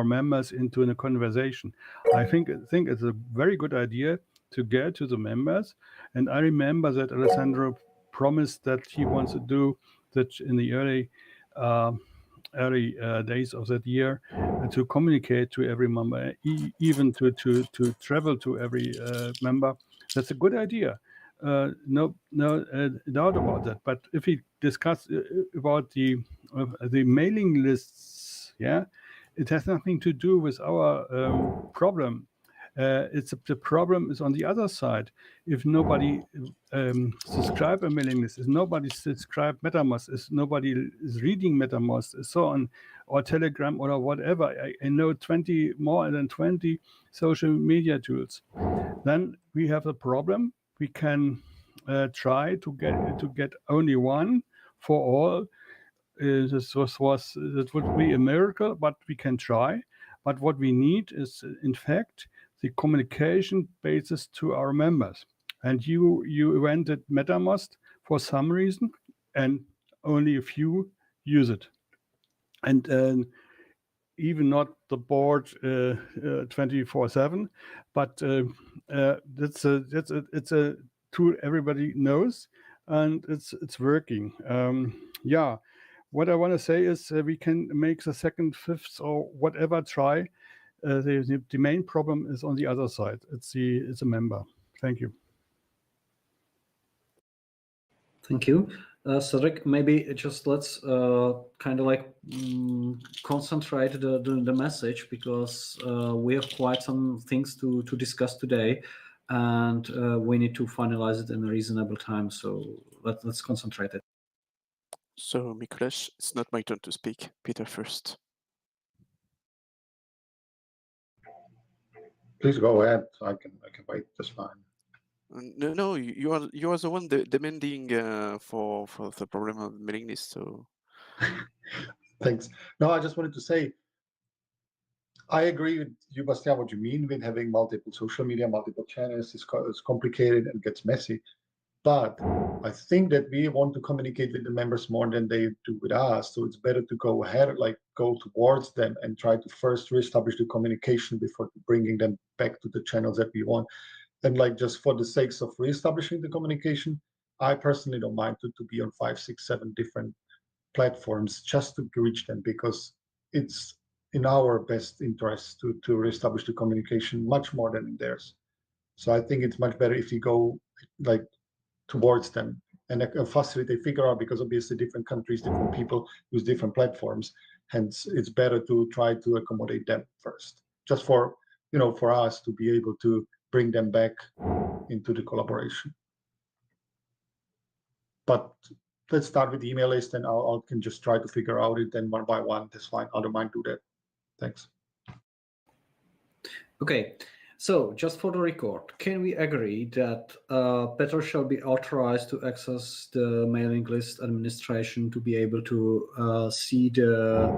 members into a conversation. I think it's a very good idea to get to the members. And I remember that Alessandro promised that he wants to do that in the early days of that year, to communicate to every member, even to travel to every member. That's a good idea. No doubt about that. But if we discuss about the mailing lists, yeah, it has nothing to do with our problem. The problem is on the other side. If nobody subscribe a mailing list, if nobody subscribe MetaMost, if nobody is reading MetaMost, so on, or Telegram or whatever, I know more than 20 social media tools, then we have a problem. We can try to get only one for all. That would be a miracle, but we can try. But what we need is, in fact, the communication basis to our members. And you invented MetaMost for some reason, and only a few use it. And even not the board 24/7, but it's a tool everybody knows, and it's working. Yeah, what I want to say is we can make the second, fifth, or whatever try. The main problem is on the other side. It's a member. Thank you. Thank you. Cedric, maybe just let's kind of like concentrate the message, because we have quite some things to discuss today, and we need to finalize it in a reasonable time. So let's concentrate it. So, Mikuláš, it's not my turn to speak. Peter first. Please go ahead. I can wait just fine. No, you are the one demanding for the problem of mailing list. So Thanks. No, I just wanted to say, I agree with you, Bastian, what you mean with having multiple social media, multiple channels. It's complicated and gets messy. But I think that we want to communicate with the members more than they do with us. So it's better to go ahead, like go towards them and try to first reestablish the communication before bringing them back to the channels that we want. And like, just for the sakes of reestablishing the communication, I personally don't mind to be on 5, 6, 7 different platforms just to reach them, because it's in our best interest to reestablish the communication much more than in theirs. So I think it's much better if you go like towards them and facilitate, figure out, because obviously different countries, different people use different platforms. Hence, it's better to try to accommodate them first, just for us to be able to bring them back into the collaboration. But let's start with the email list, and I can just try to figure out it then one by one. That's fine. I don't mind do that. Thanks. Okay, so just for the record, can we agree that Petr shall be authorized to access the mailing list administration to be able to see the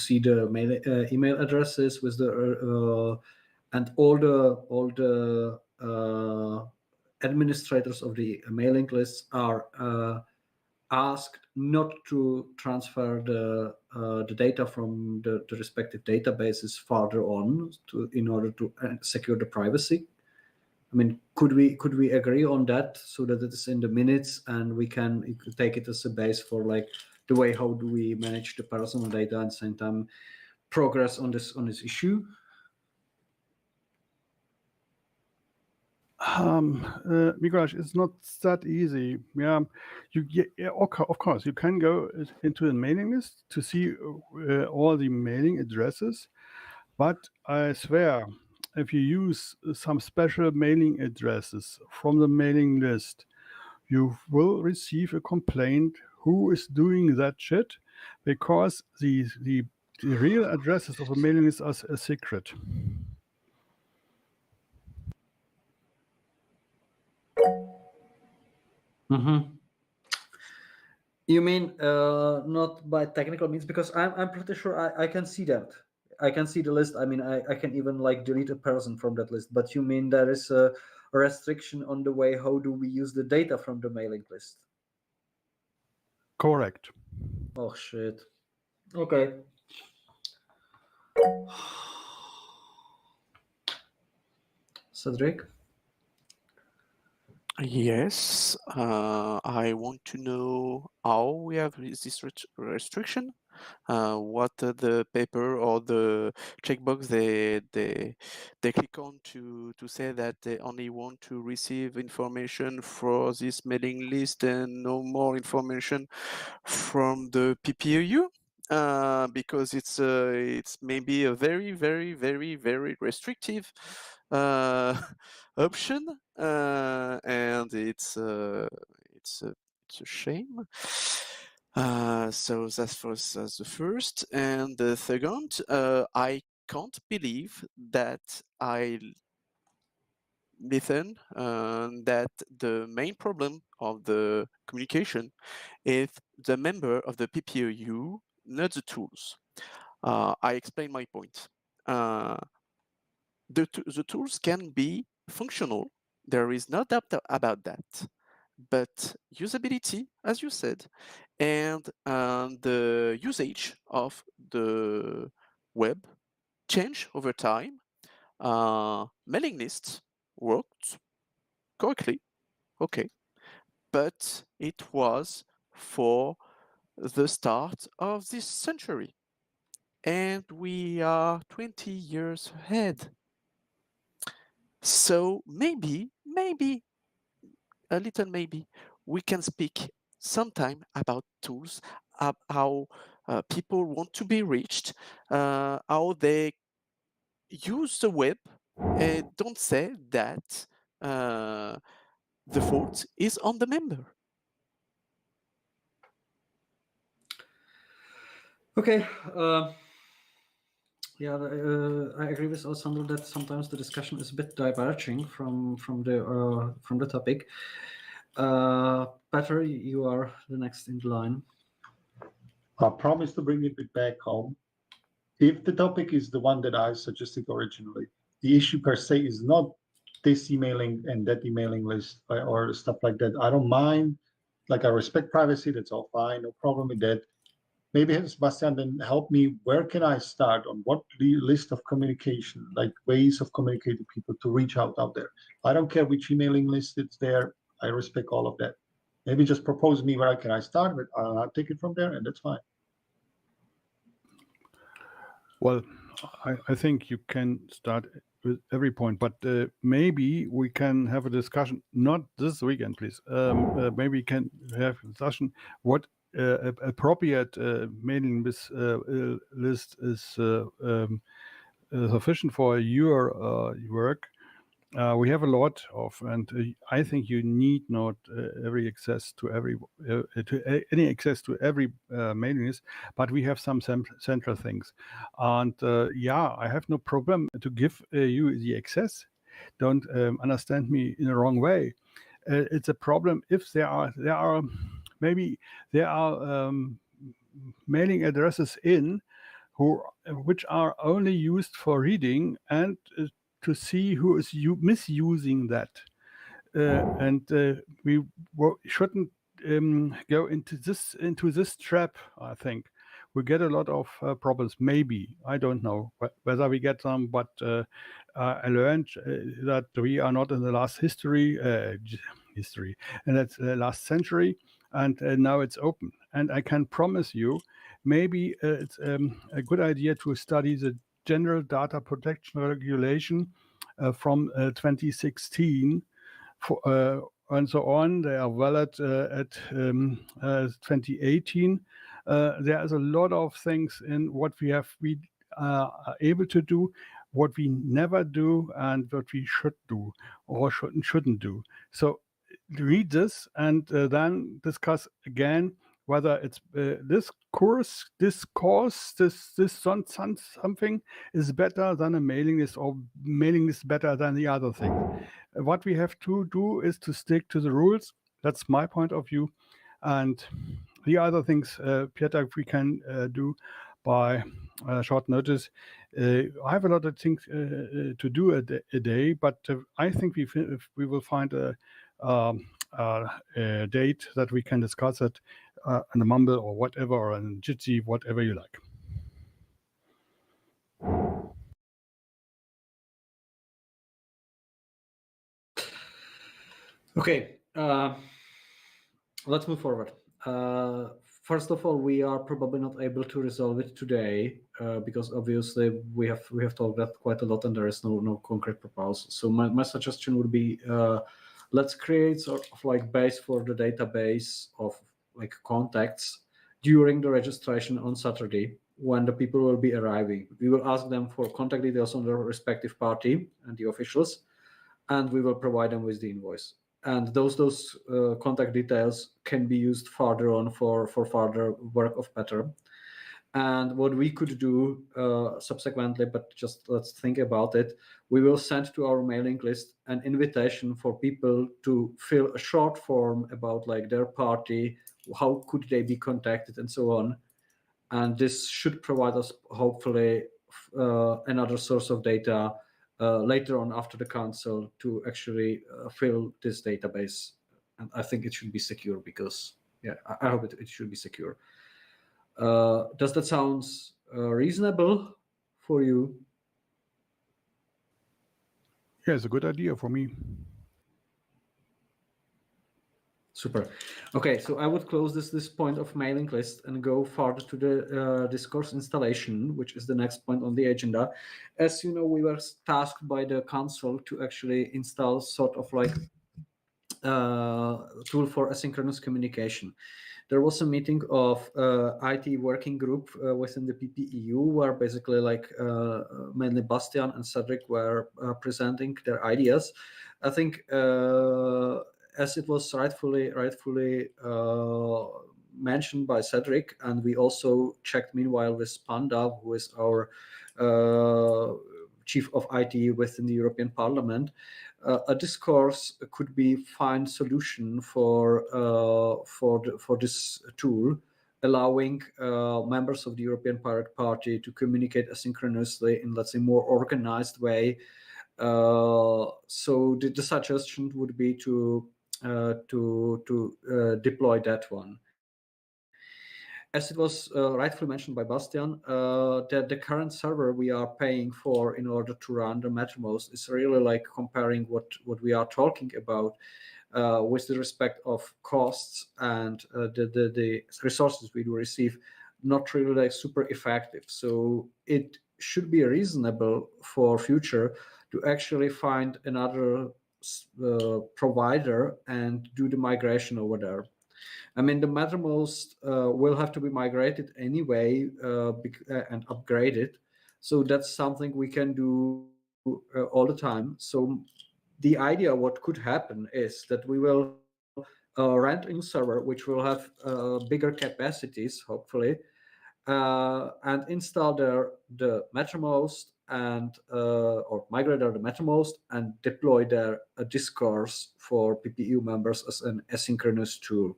see the email addresses with the and all the administrators of the mailing lists are asked not to transfer the data from the respective databases farther on in order to secure the privacy. I mean, could we agree on that so that it is in the minutes and we could take it as a base for like the way how do we manage the personal data and at the same time progress on this issue? Mikuláš, it's not that easy. Yeah, of course, you can go into a mailing list to see all the mailing addresses, but I swear, if you use some special mailing addresses from the mailing list, you will receive a complaint who is doing that shit, because the real addresses of a mailing list are a secret. Mm-hmm. You mean not by technical means? Because I'm pretty sure I can see that. I can see the list. I mean, I can even like delete a person from that list. But you mean there is a restriction on the way how do we use the data from the mailing list? Correct. Oh shit. Okay. Cedric? Yes, I want to know how we have this restriction. What the paper or the checkbox they click on to say that they only want to receive information for this mailing list and no more information from the PPEU. Because it's maybe a very restrictive option, and it's a shame. So that's the first, and the second, I can't believe that I listen that the main problem of the communication is the member of the PPEU, not the tools. I explain my point. The tools can be functional. There is no doubt about that. But usability, as you said, and the usage of the web change over time. Mailing lists worked correctly, okay, but it was for the start of this century, and we are 20 years ahead. So maybe, a little maybe, we can speak sometime about tools, how people want to be reached, how they use the web, and don't say that the fault is on the member. Okay. Yeah, I agree with Alessandro that sometimes the discussion is a bit diverging from the topic. Petr, you are the next in line. I promise to bring it back home. If the topic is the one that I suggested originally, the issue per se is not this emailing and that emailing list or stuff like that. I don't mind. Like, I respect privacy. That's all fine. No problem with that. Maybe Sebastian then help me. Where can I start? On what list of communication, like ways of communicating people to reach out there? I don't care which emailing list it's there. I respect all of that. Maybe just propose me where can I start with. I'll take it from there, and that's fine. Well, I think you can start with every point, but maybe we can have a discussion, not this weekend, please. Maybe we can have a discussion what appropriate mailing list is sufficient for your work. we have a lot of, and I think you need not every access to every any access to every mailing list, but we have some central things, and yeah, I have no problem to give you the access. Don't understand me in the wrong way. It's a problem if there are maybe there are mailing addresses which are only used for reading and to see who is misusing that. And we shouldn't go into this trap. I think we get a lot of problems. Maybe I don't know whether we get some, but I learned that we are not in the last history, and that's the last century, and now it's open. And I can promise you, maybe it's a good idea to study the General Data Protection Regulation from 2016 and so on. They are valid at 2018. There is a lot of things in what we are able to do, what we never do, and what we should do or shouldn't do. So read this and then discuss again whether it's this something is better than a mailing list, or mailing list better than the other thing. What we have to do is to stick to the rules. That's my point of view. And the other things, Peter, we can do by short notice. I have a lot of things to do a day, but I think we will find a date that we can discuss it in a Mumble or whatever, or in Jitsi, whatever you like. Okay, let's move forward. First of all, we are probably not able to resolve it today because obviously we have talked that quite a lot, and there is no concrete proposal. So my suggestion would be let's create sort of like base for the database of like contacts during the registration on Saturday when the people will be arriving. We will ask them for contact details on the respective party and the officials, and we will provide them with the invoice. And those contact details can be used further on for further work of Peter. And what we could do subsequently, but just let's think about it, we will send to our mailing list an invitation for people to fill a short form about like their party, how could they be contacted, and so on. And this should provide us hopefully another source of data later on after the council to actually fill this database. And I think it should be secure because, yeah, I hope it should be secure. Does that sound reasonable for you? Yeah, it's a good idea for me. Super. Okay, so I would close this point of mailing list and go further to the discourse installation, which is the next point on the agenda. As you know, we were tasked by the council to actually install sort of like tool for asynchronous communication. There was a meeting of IT working group within the PPEU where basically like mainly Bastian and Cedric were presenting their ideas. I think as it was rightfully mentioned by Cedric, and we also checked meanwhile with Panda, who is our chief of IT within the European Parliament. A discourse could be fine solution for this tool, allowing members of the European Pirate Party to communicate asynchronously in, let's say, more organized way. So the suggestion would be to deploy that one. As it was rightfully mentioned by Bastian, that the current server we are paying for in order to run the Mattermost is really like comparing what we are talking about with the respect of costs and the resources we do receive, not really like super effective. So it should be reasonable for future to actually find another provider and do the migration over there. I mean, the Mattermost will have to be migrated anyway and upgraded. So that's something we can do all the time. So the idea what could happen is that we will rent a new server which will have bigger capacities, hopefully, and install there the Mattermost and or migrate there the Mattermost and deploy there a discourse for PPEU members as an asynchronous tool.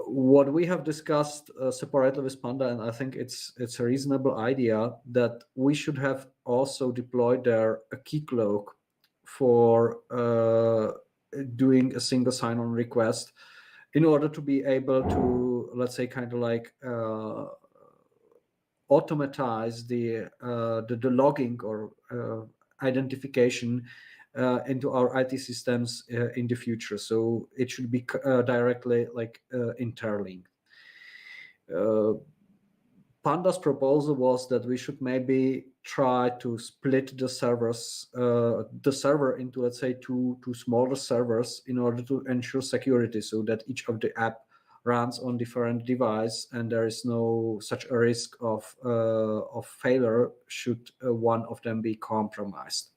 What we have discussed separately with Panda, and I think it's a reasonable idea, that we should have also deployed there a key cloak for doing a single sign-on request in order to be able to, let's say, kind of like automatize the logging or identification into our IT systems in the future. So it should be directly like interlinked. Panda's proposal was that we should maybe try to split the servers, the server into, let's say, two smaller servers in order to ensure security, so that each of the app runs on different device and there is no such a risk of failure should one of them be compromised.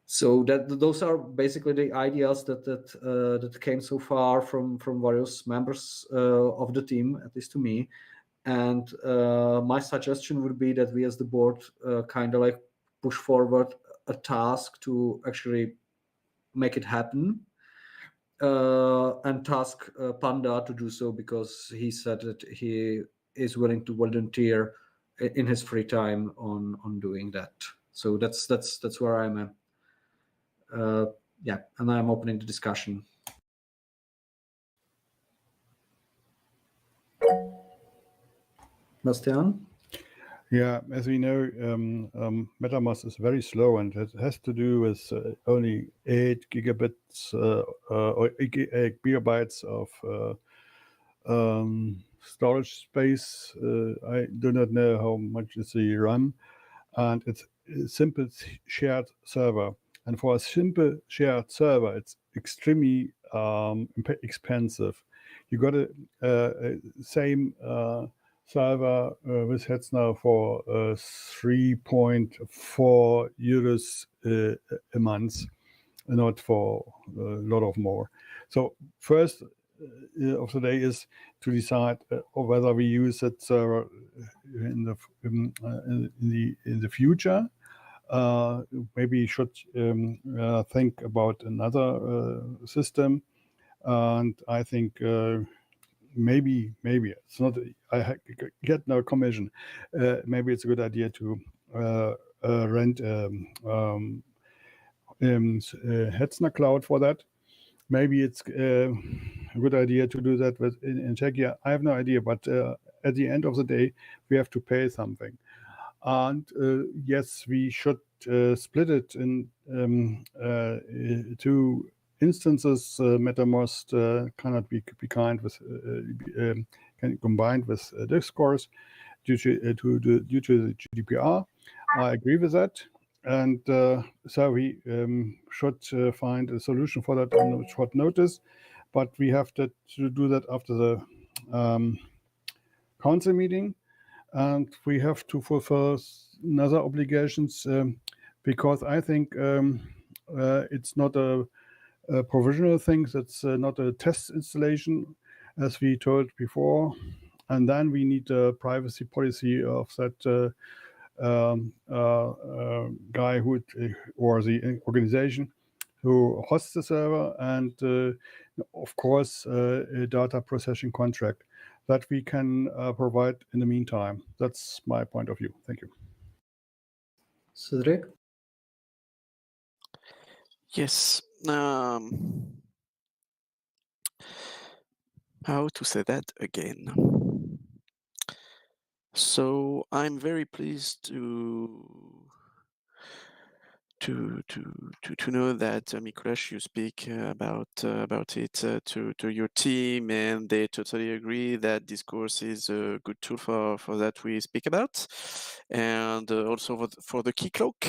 So that those are basically the ideas that came so far from various members of the team, at least to me. And my suggestion would be that we as the board kind of like push forward a task to actually make it happen, and task Panda to do so, because he said that he is willing to volunteer in his free time on doing that. So that's where I'm at. Yeah, and I'm opening the discussion. Bastian? Yeah, as we know, MetaMask is very slow, and it has to do with only 8 gigabits or 8 gigabytes of storage space. I do not know how much is the RAM, and it's a simple shared server. And for a simple shared server, it's extremely expensive. You got a same server with Hetzner for 3.4 euros a month, not for a lot of more. So first of the day is to decide whether we use that server in the future. Maybe should think about another system, and I think maybe it's not. I get no commission. Maybe it's a good idea to rent Hetzner Cloud for that. Maybe it's a good idea to do that in Czechia. I have no idea, but at the end of the day, we have to pay something. And yes, we should split it in two instances. MetaMask cannot be combined with discourse due to the GDPR. I agree with that, and so we should find a solution for that on short notice. But we have to do that after the council meeting. And we have to fulfill another obligations because I think it's not a provisional thing. That's not a test installation, as we told before. And then we need a privacy policy of that guy who or the organization who hosts the server, and of course a data processing contract that we can provide in the meantime. That's my point of view. Thank you. Cedric? Yes. How to say that again? So I'm very pleased to know that Mikuláš, you speak about it to your team, and they totally agree that discourse is a good tool for that we speak about, and also for the key cloak,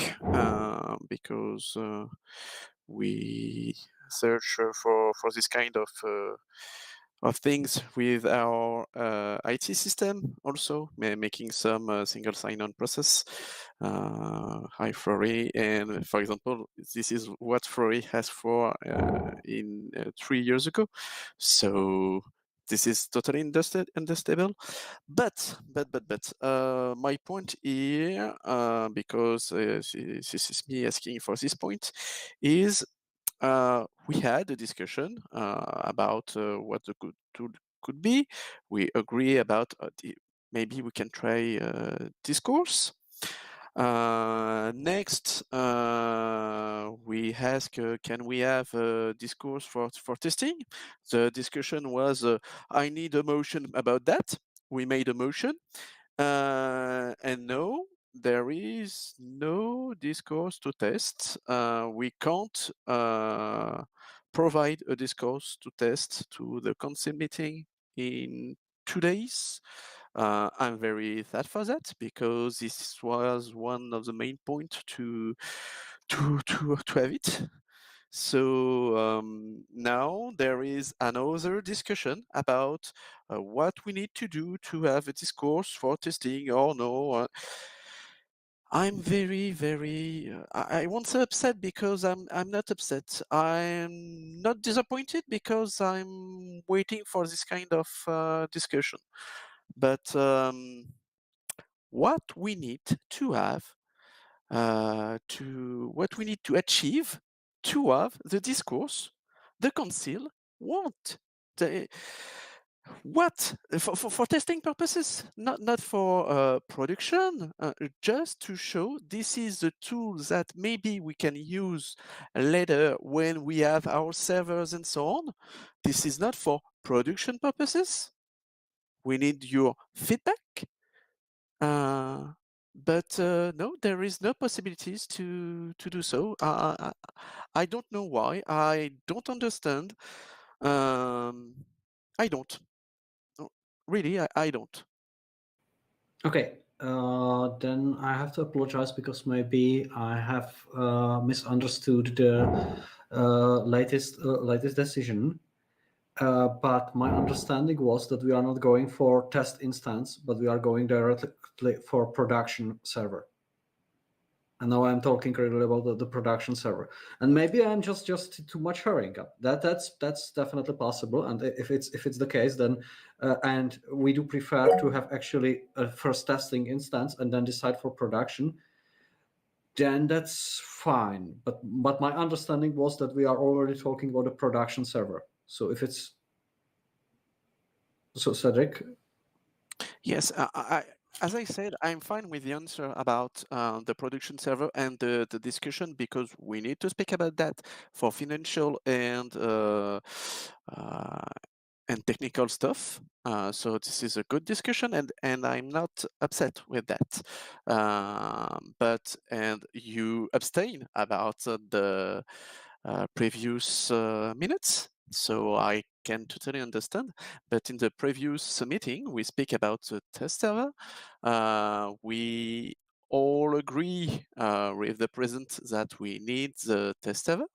because we search for this kind of things with our IT system also, making some single sign-on process. Hi, Flory. And for example, this is what Flory has for in 3 years ago. So this is totally understandable. But my point here, because this is me asking for this point, is we had a discussion about what the good tool could be. We agree about maybe we can try discourse. Next, we ask, can we have a discourse for testing? The discussion was, I need a motion about that. We made a motion. And no, there is no discourse to test. We can't provide a discourse to test to the council meeting in 2 days. I'm very sad for that, because this was one of the main points to have it. So now there is another discussion about what we need to do to have a discourse for testing or no. I'm very, very. I won't say upset, because I'm not upset. I'm not disappointed, because I'm waiting for this kind of discussion. But what we need to have, what we need to achieve to have the discourse, the council want. What for testing purposes, not for production, just to show this is the tool that maybe we can use later when we have our servers and so on. This is not for production purposes. We need your feedback. But no, there is no possibilities to do so. I don't know why. I don't understand. I don't. No, really, I don't. Okay, then I have to apologize, because maybe I have misunderstood the latest decision. But my understanding was that we are not going for test instance, but we are going directly for production server. And now I'm talking really about the production server. And maybe I'm just too much hurrying up. That's definitely possible. And if it's the case, then and we do prefer to have actually a first testing instance and then decide for production, then that's fine. But my understanding was that we are already talking about a production server. So if it's so, Cedric. Yes, as I said, I'm fine with the answer about the production server and the discussion, because we need to speak about that for financial and technical stuff. So this is a good discussion, and I'm not upset with that. But you abstain about the previous minutes, so I can totally understand. But in the previous meeting, we speak about the test server. We all agree with the present that we need the test server.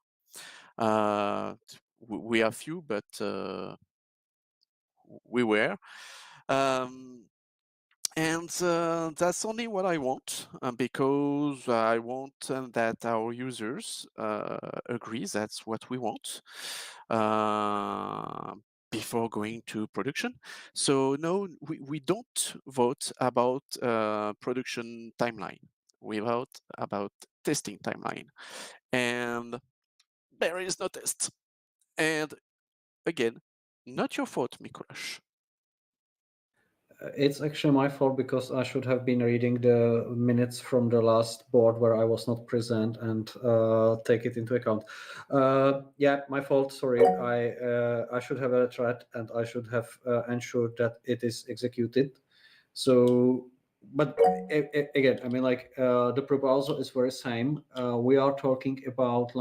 We are few, but we were. And that's only what I want, because I want that our users agree that's what we want before going to production. So no, we don't vote about production timeline. We vote about testing timeline. And there is no test. And again, not your fault, Mikuláš. It's actually my fault, because I should have been reading the minutes from the last board where I was not present and take it into account. Yeah, my fault. Sorry. I should have a thread, and I should have ensured that it is executed. So, but again, I mean, like the proposal is very same. We are talking about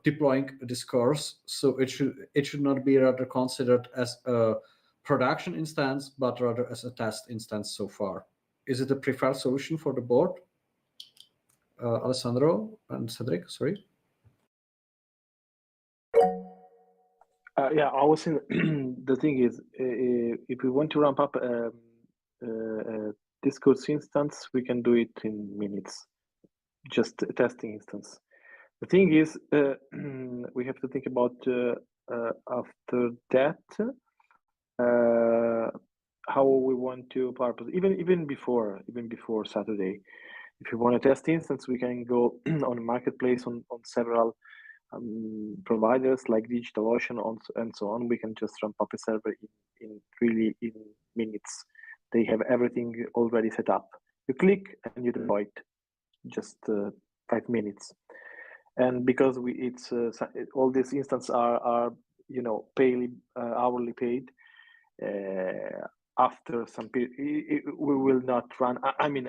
deploying a discourse, so it should not be rather considered as a production instance, but rather as a test instance so far. Is it a preferred solution for the board? Alessandro and Cedric, sorry. Yeah, I was saying the thing is, if we want to ramp up Discourse instance, we can do it in minutes, just a testing instance. The thing is, we have to think about after that how we want to purpose even before Saturday. If you want a test instance, we can go on a marketplace on several providers like DigitalOcean and so on. We can just ramp up a server in minutes. They have everything already set up. You click and you deploy it, just 5 minutes. And because it's all these instances are hourly paid. After some period, we will not run. I mean,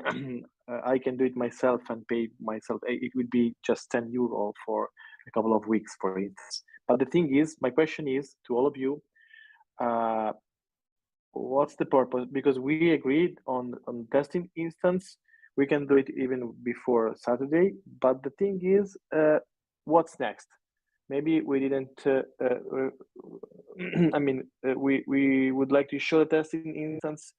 I can do it myself and pay myself. It would be just €10 for a couple of weeks, for instance. But the thing is, my question is to all of you, what's the purpose? Because we agreed on testing instance, we can do it even before Saturday. But the thing is, what's next? Maybe we didn't. I mean, we would like to show the testing instance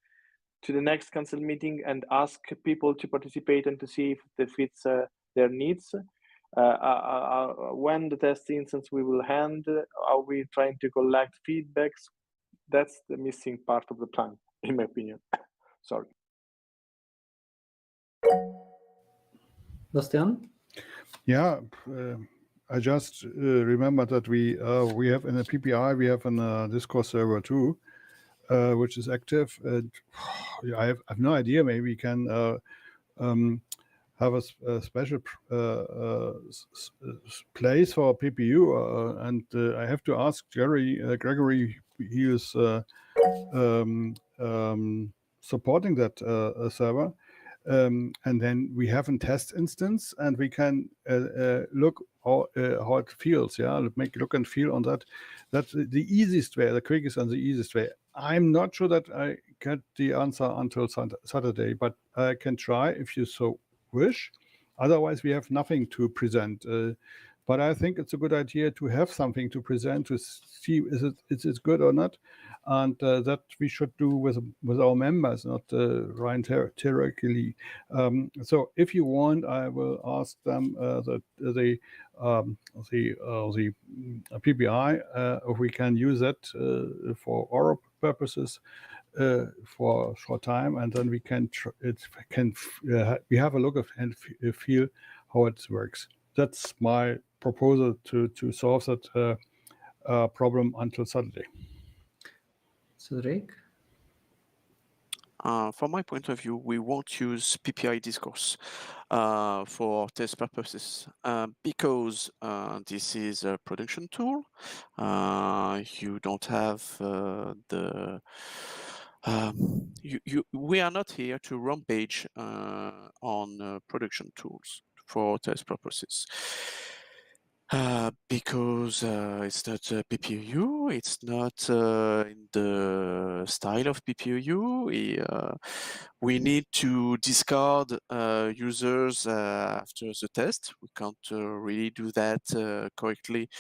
to the next council meeting and ask people to participate and to see if it fits their needs. When the test instance we will hand, are we trying to collect feedbacks? That's the missing part of the plan, in my opinion. Sorry. Bastian? Yeah, I just remember that we have in the PPI, we have a Discourse server too, which is active. And I have no idea. Maybe we can have a special place for PPU. And I have to ask Gregory, he is supporting that server. And then we have a test instance, and we can look how it feels. Yeah, look and feel on that. That's the easiest way, the quickest and the easiest way. I'm not sure that I get the answer until Saturday, but I can try if you so wish. Otherwise, we have nothing to present. But I think it's a good idea to have something to present to see is it good or not, and that we should do with our members, not theoretically. So if you want, I will ask them that the PPI if we can use it for our purposes for a short time, and then we can we have a look at and feel how it works. That's my proposal to solve that problem until Saturday. Cedric? From my point of view, we won't use PPI Discourse for test purposes because this is a production tool. You don't have we are not here to rampage on production tools for test purposes. Because it's not PPEU, it's not in the style of PPEU. We need to discard users after the test. We can't really do that correctly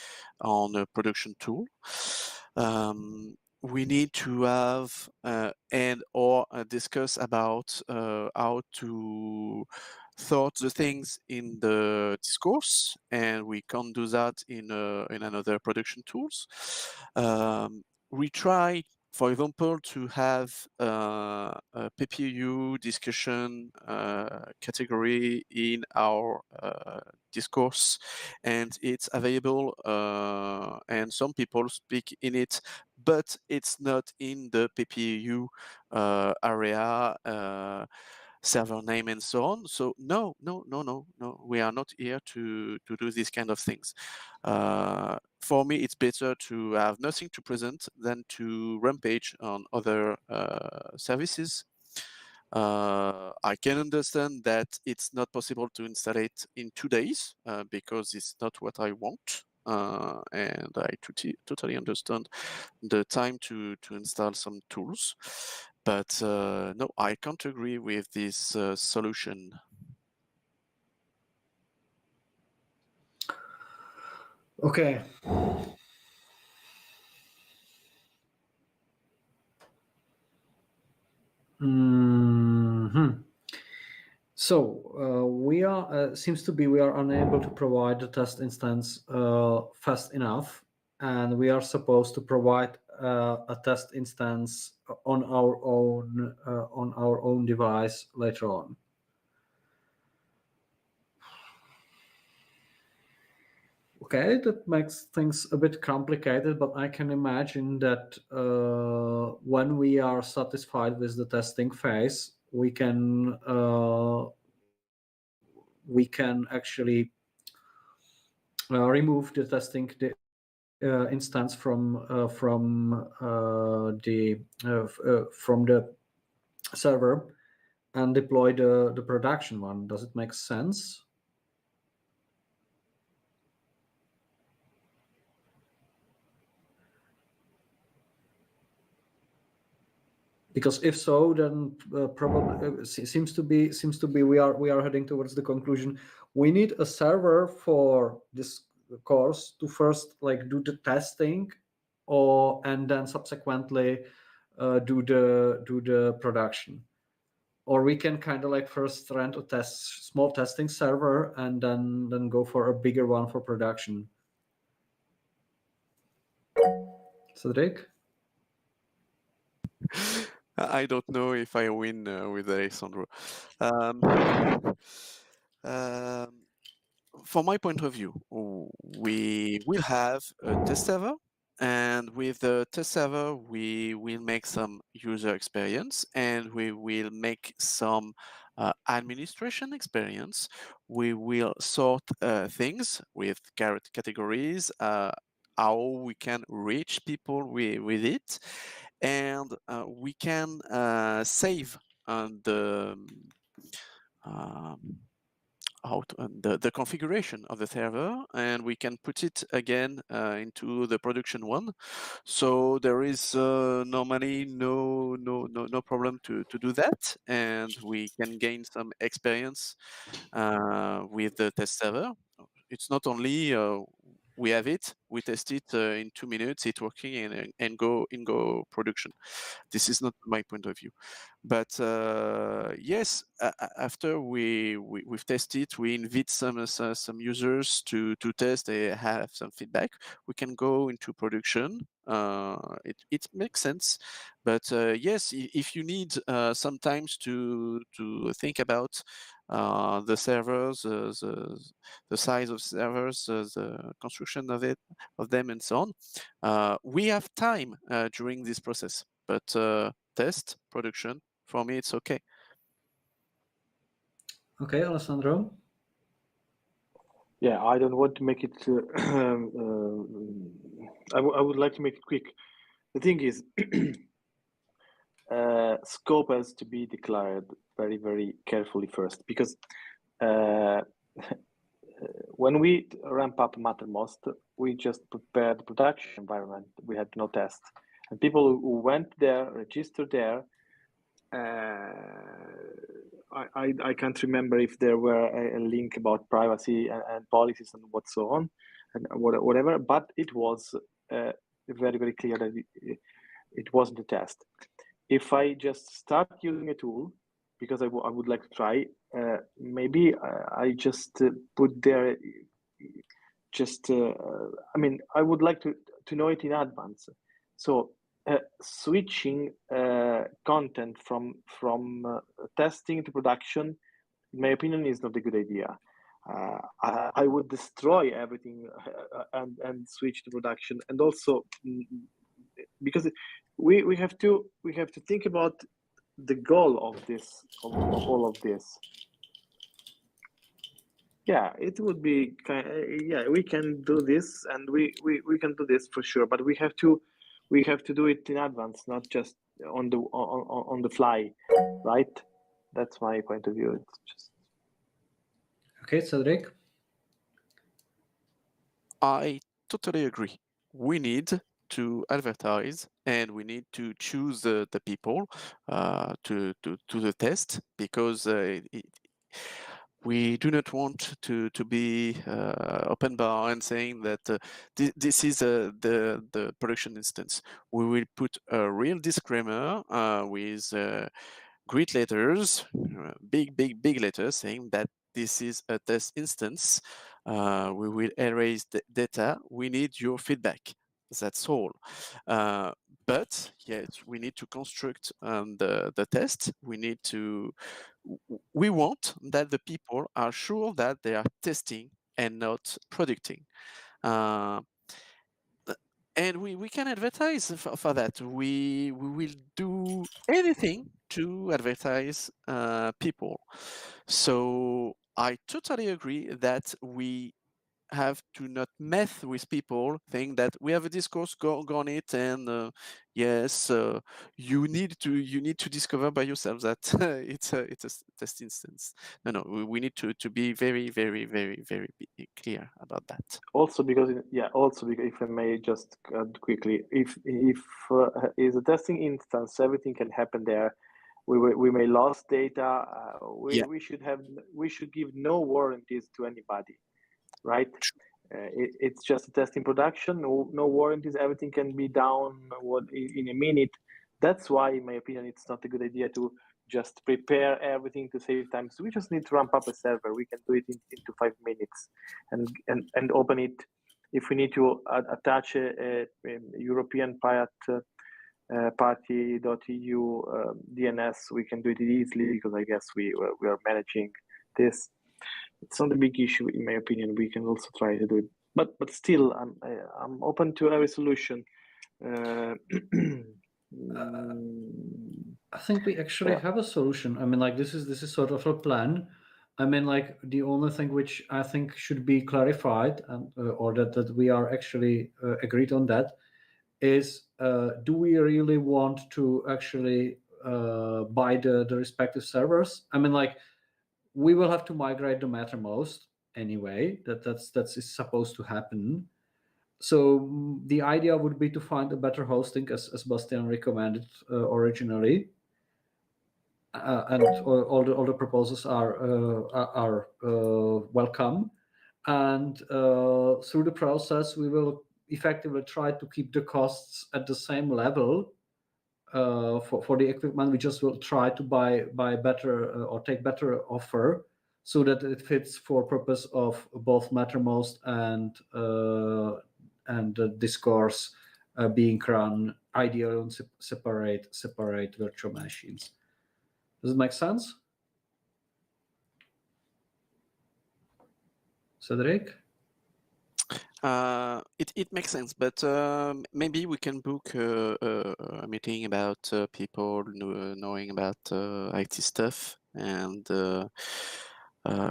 on a production tool. We need to have or discuss about how to thought the things in the discourse, and we can't do that in another production tools. We try, for example, to have a PPEU discussion category in our discourse, and it's available, and some people speak in it, but it's not in the PPEU area, server name and so on. So no, we are not here to do these kind of things. For me, it's better to have nothing to present than to rampage on other services. I can understand that it's not possible to install it in 2 days because it's not what I want. And I totally understand the time to install some tools. But no, I can't agree with this solution. Okay. So we are seems to be we are unable to provide the test instance fast enough, and we are supposed to provide a test instance on our own device later on. Okay, that makes things a bit complicated, but I can imagine that when we are satisfied with the testing phase, we can actually remove the testing instance from the server and deploy the production one. Does it make sense? Because if so, then probably seems to be we are heading towards the conclusion we need a server for this course to first like do the testing, and then subsequently do the production, or we can kind of like first rent a small testing server and then go for a bigger one for production. Cedric? I don't know if I win with Alessandro. From my point of view, we will have a test server, and with the test server, we will make some user experience, and we will make some administration experience. We will sort things with categories, how we can reach people with it, and we can save the configuration of the server, and we can put it again into the production one. So there is normally no problem to do that, and we can gain some experience with the test server. It's not only we have it, we test it in 2 minutes, it's working, and go production. This is not my point of view. But yes, after we've tested, we invite some users to test, they have some feedback, we can go into production. It makes sense. But yes, if you need sometimes to think about the servers, the size of servers, the construction of them, and so on, we have time during this process. But test production, for me, it's okay. Okay, Alessandro. Yeah, I don't want to make it. I would like to make it quick. The thing is, scope has to be declared very, very carefully first, because when we ramp up Mattermost, we just prepared the production environment. We had no test, and people who went there, registered there. I can't remember if there were a link about privacy and policies and what so on, and whatever. But it was very, very clear that it wasn't a test. If I just start using a tool, because I would like to try, maybe I just put there. I mean, I would like to know it in advance. So switching content from testing to production, in my opinion, is not a good idea. I would destroy everything and switch to production, and also because we have to think about the goal of this of all of this. Yeah, it would be yeah, we can do this, and we can do this for sure, but we have to do it in advance, not just on the fly, right? That's my point of view. It's just Okay, Cedric. I totally agree. We need to advertise, and we need to choose the people to the test, because we do not want to be open bar and saying that this is the production instance. We will put a real disclaimer with great letters, big letters saying that this is a test instance. We will erase the data. We need your feedback. That's all. But yes, we need to construct the test. We want that the people are sure that they are testing and not producing. And we can advertise for that. We will do anything to advertise people. So I totally agree that we have to not mess with people, think that we have a discourse, go on it, and yes, you need to discover by yourself that it's a test instance. No, we need to be very clear about that. Also because if I may just quickly, if is a testing instance, everything can happen there. We may lose data. We should give no warranties to anybody, right? It's just a testing production, no warranties. Everything can be down in a minute. That's why, in my opinion, it's not a good idea to just prepare everything to save time. So we just need to ramp up a server. We can do it into 5 minutes and open it. If we need to attach a European party.eu DNS, we can do it easily because I guess we are managing this. It's not a big issue, in my opinion. We can also try to do it, but still, I'm open to every solution. I think we actually have a solution. I mean, like this is sort of a plan. I mean, like the only thing which I think should be clarified, and or that we are actually agreed on that, is do we really want to actually buy the respective servers? I mean, like we will have to migrate the Mattermost anyway. That's supposed to happen. So the idea would be to find a better hosting, as Bastian recommended originally, and all the proposals are welcome. And through the process, we will effectively try to keep the costs at the same level for the equipment. We just will try to buy better or take better offer so that it fits for purpose of both Mattermost and the discourse being run ideally on separate virtual machines. Does it make sense? Cedric? It makes sense, but maybe we can book a meeting about people knowing about IT stuff and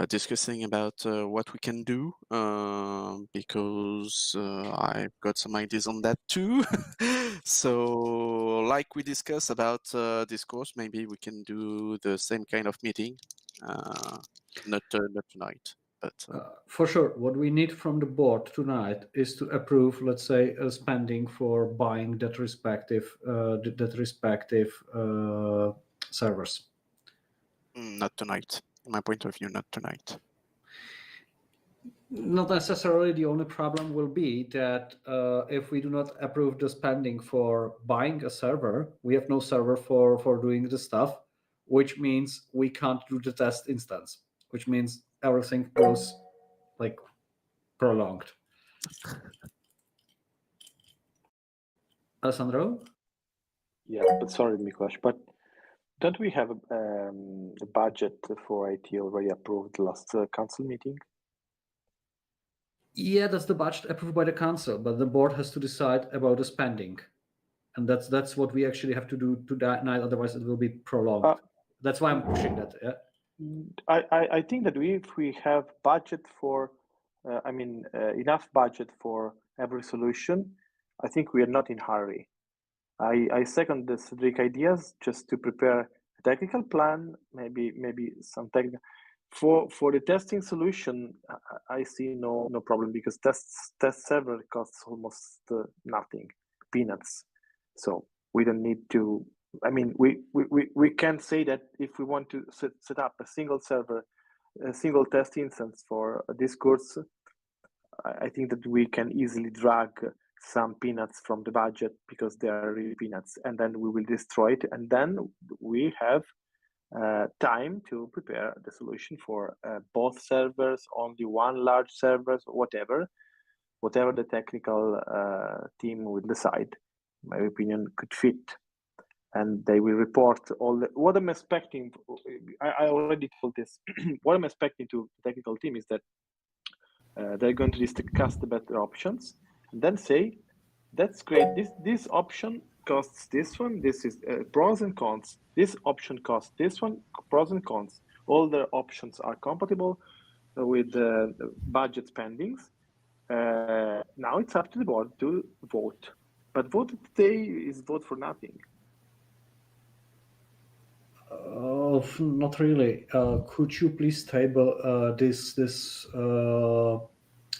discussing about what we can do, because I've got some ideas on that too. So like we discussed about discourse, maybe we can do the same kind of meeting, not tonight. But for sure, what we need from the board tonight is to approve, let's say, spending for buying that respective servers. Not tonight. In my point of view, not tonight. Not necessarily. The only problem will be that if we do not approve the spending for buying a server, we have no server for doing the stuff, which means we can't do the test instance, which means everything goes like prolonged. Alessandro? Yeah, but sorry, Miklos, but don't we have a budget for IT already approved last council meeting? Yeah, that's the budget approved by the council, but the board has to decide about the spending, and that's what we actually have to do tonight. Otherwise, it will be prolonged. That's why I'm pushing that. Yeah. I think that if we have budget for, enough budget for every solution, I think we are not in hurry. I second the Cedric ideas just to prepare a technical plan, maybe some technical. For the testing solution, I see no problem because test server costs almost nothing, peanuts. So we don't need to. I mean, we can say that if we want to set up a single server, a single test instance for a discourse, I think that we can easily drag some peanuts from the budget because they are really peanuts, and then we will destroy it, and then we have time to prepare the solution for both servers, only one large servers, whatever the technical team will decide. In my opinion, could fit. And they will report what I'm expecting. I already told this. What I'm expecting to the technical team is that they're going to discuss the better options and then say, that's great. This option costs this one. This is pros and cons. This option costs this one, pros and cons. All the options are compatible with the budget spendings. Now it's up to the board to vote. But vote today is vote for nothing. Not really. Could you please table this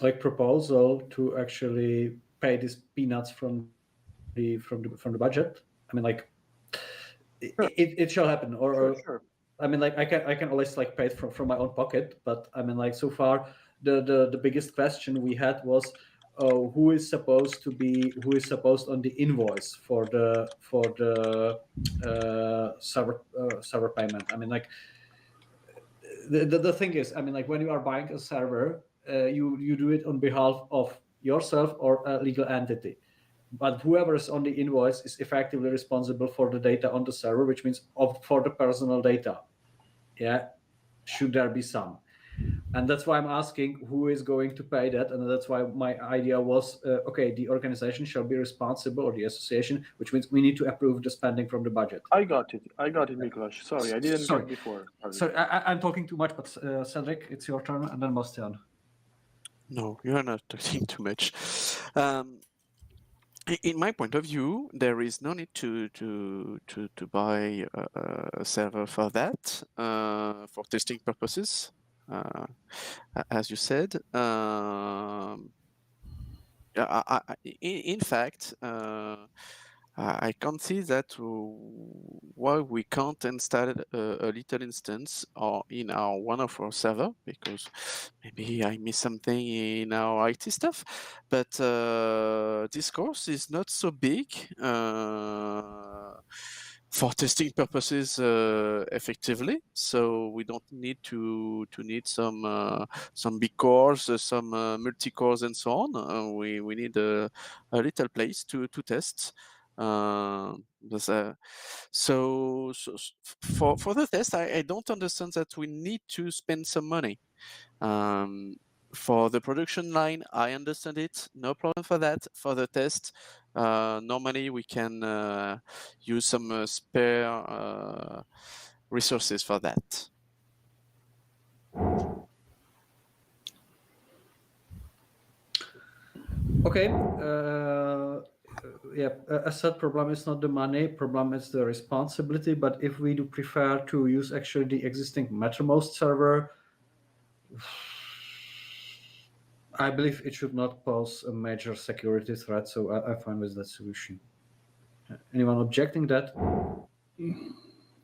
like proposal to actually pay these peanuts from the budget? I mean, like sure. it shall happen. Or sure. I mean, like I can always like pay it from my own pocket. But I mean, like so far, the biggest question we had was who is supposed on the invoice for the server payment. I mean, like the thing is, I mean, like when you are buying a server, you do it on behalf of yourself or a legal entity, but whoever is on the invoice is effectively responsible for the data on the server, which means for the personal data. Yeah, should there be some? And that's why I'm asking who is going to pay that. And that's why my idea was, okay, the organization shall be responsible, or the association, which means we need to approve the spending from the budget. I got it, Miklos. Sorry, I didn't get before. Sorry, I'm talking too much, but Cedric, it's your turn, and then Bastian. No, you're not talking too much. In my point of view, there is no need to buy a server for that, for testing purposes. As you said, in fact, I can't see that why we can't install a little instance or in one of our server, because maybe I miss something in our IT stuff. But this course is not so big. For testing purposes, effectively, so we don't need to need some big cores, some multi-cores, and so on. We need a little place to test. So for the test, I don't understand that we need to spend some money. For the production line, I understand it, no problem for that. For the test, normally we can use some spare resources for that. Okay. Yeah, as said, problem is not the money, problem is the responsibility. But if we do prefer to use actually the existing Mattermost server, I believe it should not pose a major security threat, so I'm fine with that solution. Anyone objecting that?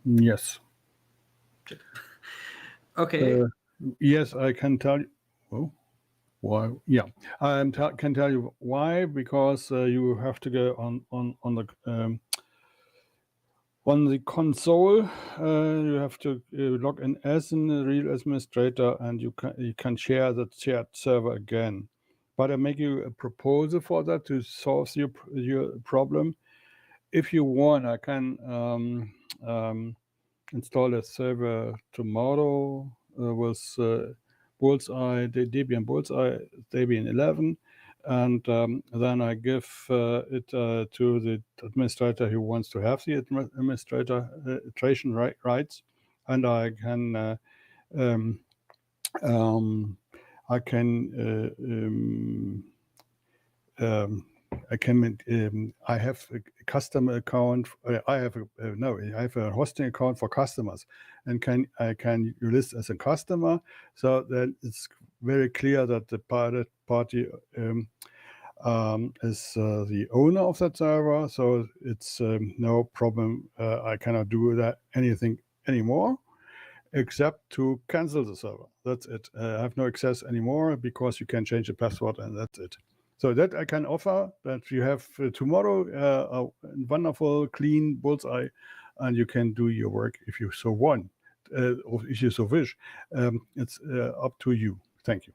Yes. Okay. Yes, I can tell you. Oh, why? Yeah, I can tell you why. Because you have to go on the console. You have to log in as a real administrator, and you can share the shared server again. But I make you a proposal for that to solve your problem. If you want, I can install a server tomorrow with Bullseye, the Debian Bullseye, Debian 11, and then I give it to the administrator who wants to have the administration rights, and I can I have a customer account. I have a hosting account for customers, and I can list as a customer. So then it's very clear that the party is the owner of that server. So it's no problem. I cannot do anything anymore, except to cancel the server. That's it. I have no access anymore because you can change the password, and that's it. So that I can offer, that you have tomorrow a wonderful, clean Bullseye, and you can do your work if you so want. or if you so wish, it's up to you. Thank you.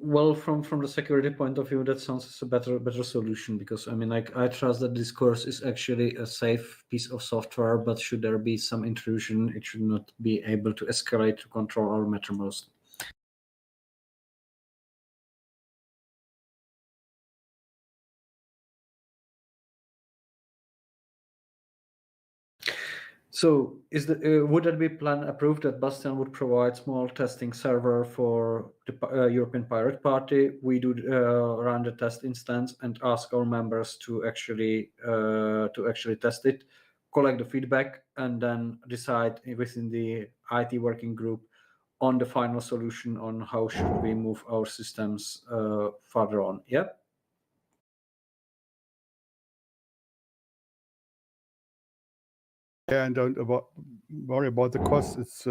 Well, from the security point of view, that sounds as a better solution, because I mean, like, I trust that this course is actually a safe piece of software, but should there be some intrusion, it should not be able to escalate to control our mattermost. So, would that be plan approved that Bastian would provide small testing server for the European Pirate Party? We do run the test instance and ask our members to actually test it, collect the feedback, and then decide within the IT working group on the final solution on how should we move our systems further on. Yep. Yeah, and don't worry about the cost. It's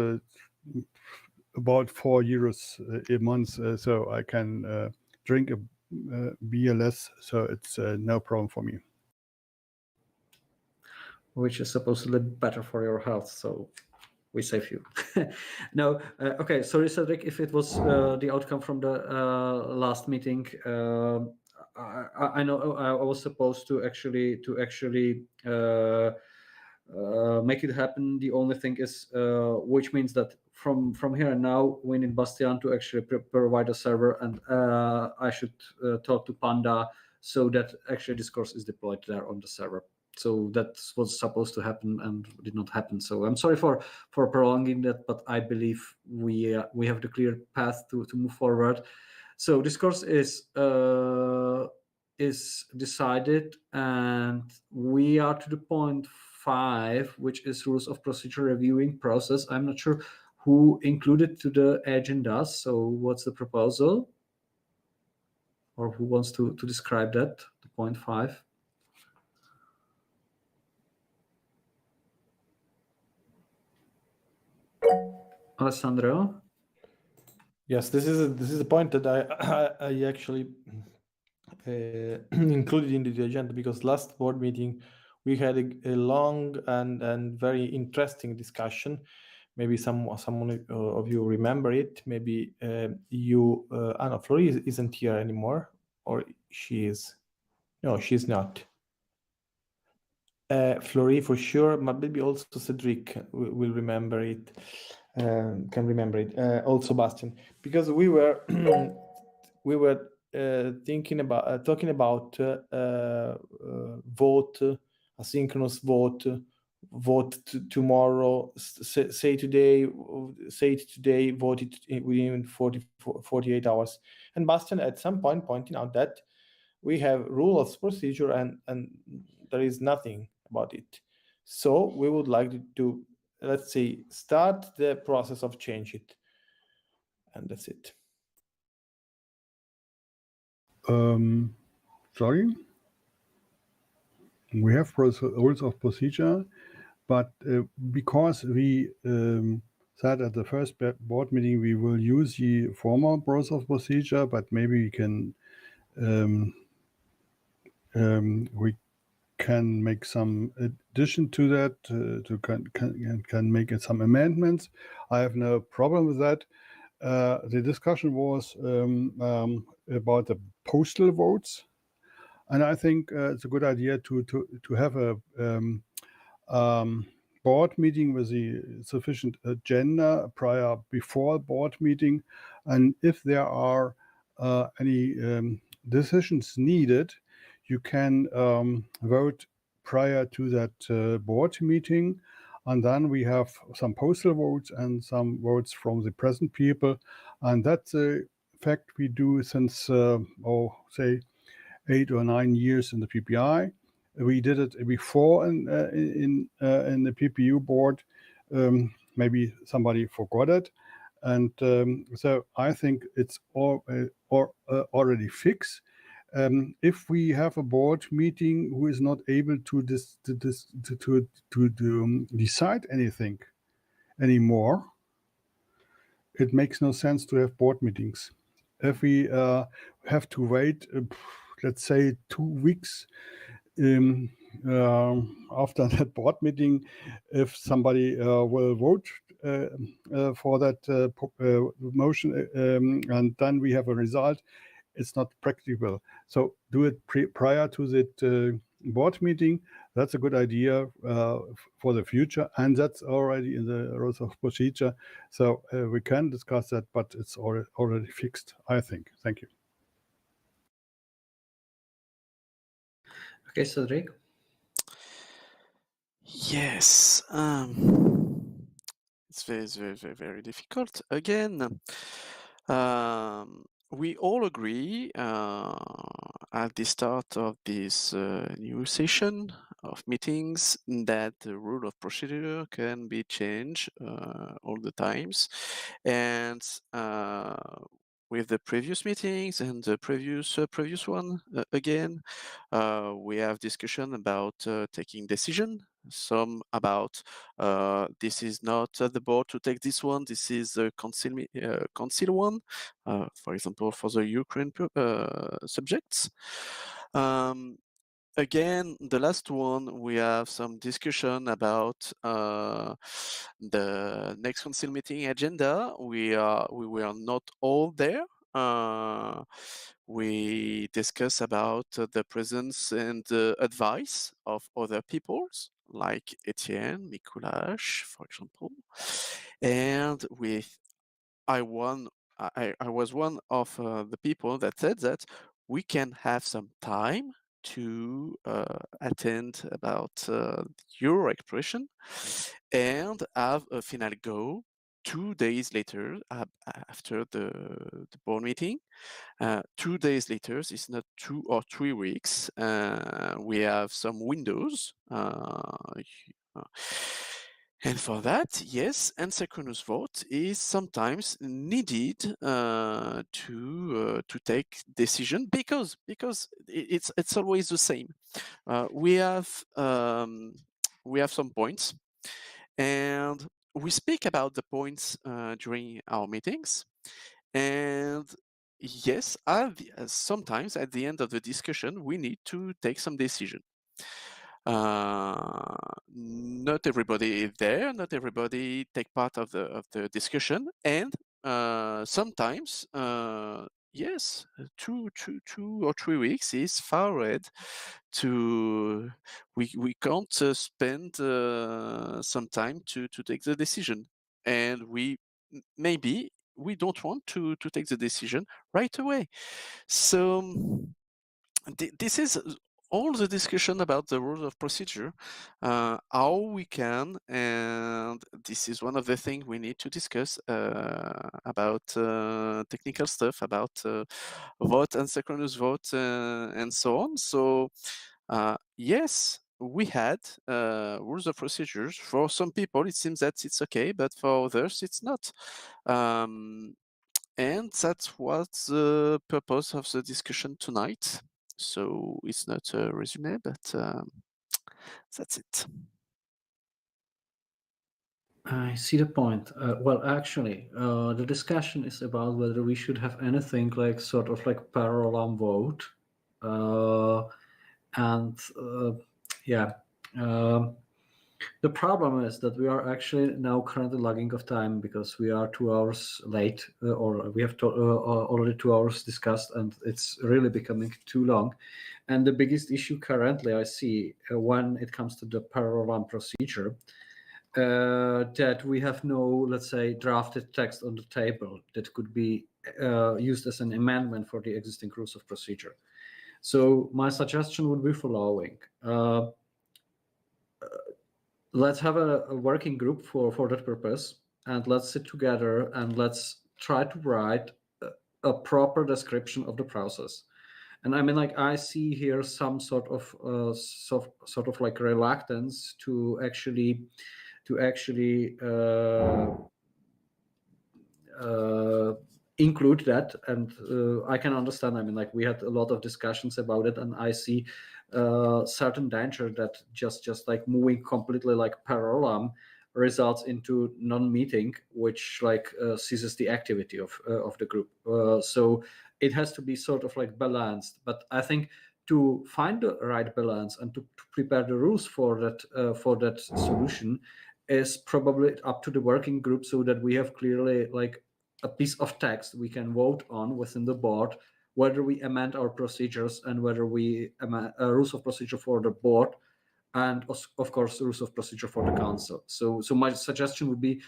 about €4 a month, so I can drink a beer less, so it's no problem for me. Which is supposedly better for your health, so we save you. No, okay, sorry, Cedric, if it was the outcome from the last meeting. I know I was supposed to actually make it happen. The only thing is, which means that from here and now, we need Bastian to actually provide a server, and I should talk to Panda so that actually this course is deployed there on the server. So that was supposed to happen and did not happen. So I'm sorry for prolonging that, but I believe we have the clear path to move forward. So this course is decided, and we are to the point 5, which is rules of procedure reviewing process. I'm not sure who included to the agenda. So what's the proposal, or who wants to describe that? The point 5. Alessandro? Yes, this is a point that I actually included into the agenda, because last board meeting we had a long and very interesting discussion. Maybe someone of you remember it. Maybe you, Anna Flori isn't here anymore, or she is. No, she's not. Flori for sure, but maybe also Cedric will remember it. Can remember it. Also Bastian, because we were talking about vote, asynchronous vote tomorrow, say it today, vote it within 48 hours. And Bastian at some point pointing out that we have rules of procedure and there is nothing about it. So we would like to, let's say, start the process of change it. And that's it. Sorry? We have rules of procedure, but because we said at the first board meeting we will use the former rules of procedure, but maybe we can make some addition to that, can make some amendments. I have no problem with that. The discussion was about the postal votes, and I think it's a good idea to have a board meeting with the sufficient agenda before board meeting, and if there are any decisions needed, you can vote prior to that board meeting, and then we have some postal votes and some votes from the present people, and that's a fact we do since say 8 or 9 years in the PPI. We did it before in the PPEU board. Maybe somebody forgot it, and so I think it's already fixed. If we have a board meeting who is not able to decide anything anymore, it makes no sense to have board meetings. If we have to wait, let's say 2 weeks, after that board meeting, if somebody will vote for that motion, and then we have a result, it's not practical. So do it prior to that board meeting. That's a good idea for the future, and that's already in the rules of procedure. So we can discuss that, but it's already fixed, I think. Thank you. Okay, Cedric. Yes, it's very difficult. Again, we all agree at the start of this new session of meetings that the rule of procedure can be changed all the times, and with the previous meetings and the previous one again, we have discussion about taking decision. Some about this is not the board to take this one. This is a council one, for example, for the Ukraine subjects. Again, the last one, we have some discussion about the next council meeting agenda. We were not all there. We discuss about the presence and advice of other peoples like Etienne, Mikulash, for example. And I was one of the people that said that we can have some time to attend about your expression and have a final go 2 days later after the board meeting. 2 days later is not 2 or 3 weeks. We have some windows. And for that, yes, asynchronous vote is sometimes needed to take decision because it's always the same. We have some points, and we speak about the points during our meetings. And yes, sometimes at the end of the discussion, we need to take some decision. Not everybody is there, not everybody take part of the discussion, and sometimes yes, 2 or 3 weeks is far ahead. We can't spend some time to take the decision, and maybe we don't want to take the decision right away. So this is all the discussion about the rules of procedure, how we can, and this is one of the things we need to discuss about technical stuff, about vote and synchronous vote and so on. So yes, we had rules of procedures. For some people, it seems that it's okay, but for others, it's not. And that was the purpose of the discussion tonight. So it's not a resume, but that's it. I see the point. Well, actually, the discussion is about whether we should have anything like sort of like parallel vote. The problem is that we are actually now currently lagging of time because we are 2 hours late, or we have already 2 hours discussed, and it's really becoming too long. And the biggest issue currently I see when it comes to the parallel procedure, that we have no, let's say, drafted text on the table that could be used as an amendment for the existing rules of procedure. So my suggestion would be following. Let's have a working group for that purpose, and let's sit together and let's try to write a proper description of the process. And I mean, like, I see here some sort of like reluctance to actually include that, and I can understand. I mean, like, we had a lot of discussions about it, and I see certain danger that just like moving completely like parallel results into non-meeting, which like ceases the activity of the group. So it has to be sort of like balanced. But I think to find the right balance and to prepare the rules for that solution is probably up to the working group, so that we have clearly like a piece of text we can vote on within the board, whether we amend our procedures and whether we amend rules of procedure for the board, and of course rules of procedure for the council. So my suggestion would be,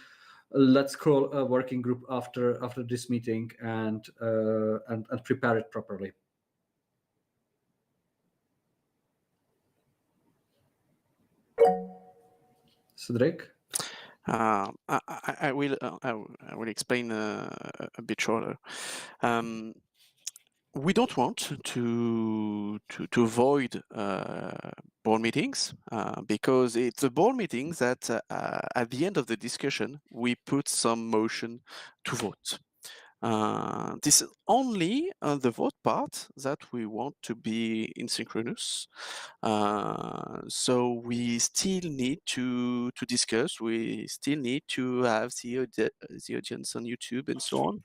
let's call a working group after this meeting and prepare it properly. Cedric? I will explain a bit shorter. We don't want to avoid board meetings because it's a board meeting that at the end of the discussion we put some motion to vote. This is only the vote part that we want to be asynchronous. So we still need to discuss. We still need to have the audience on YouTube and so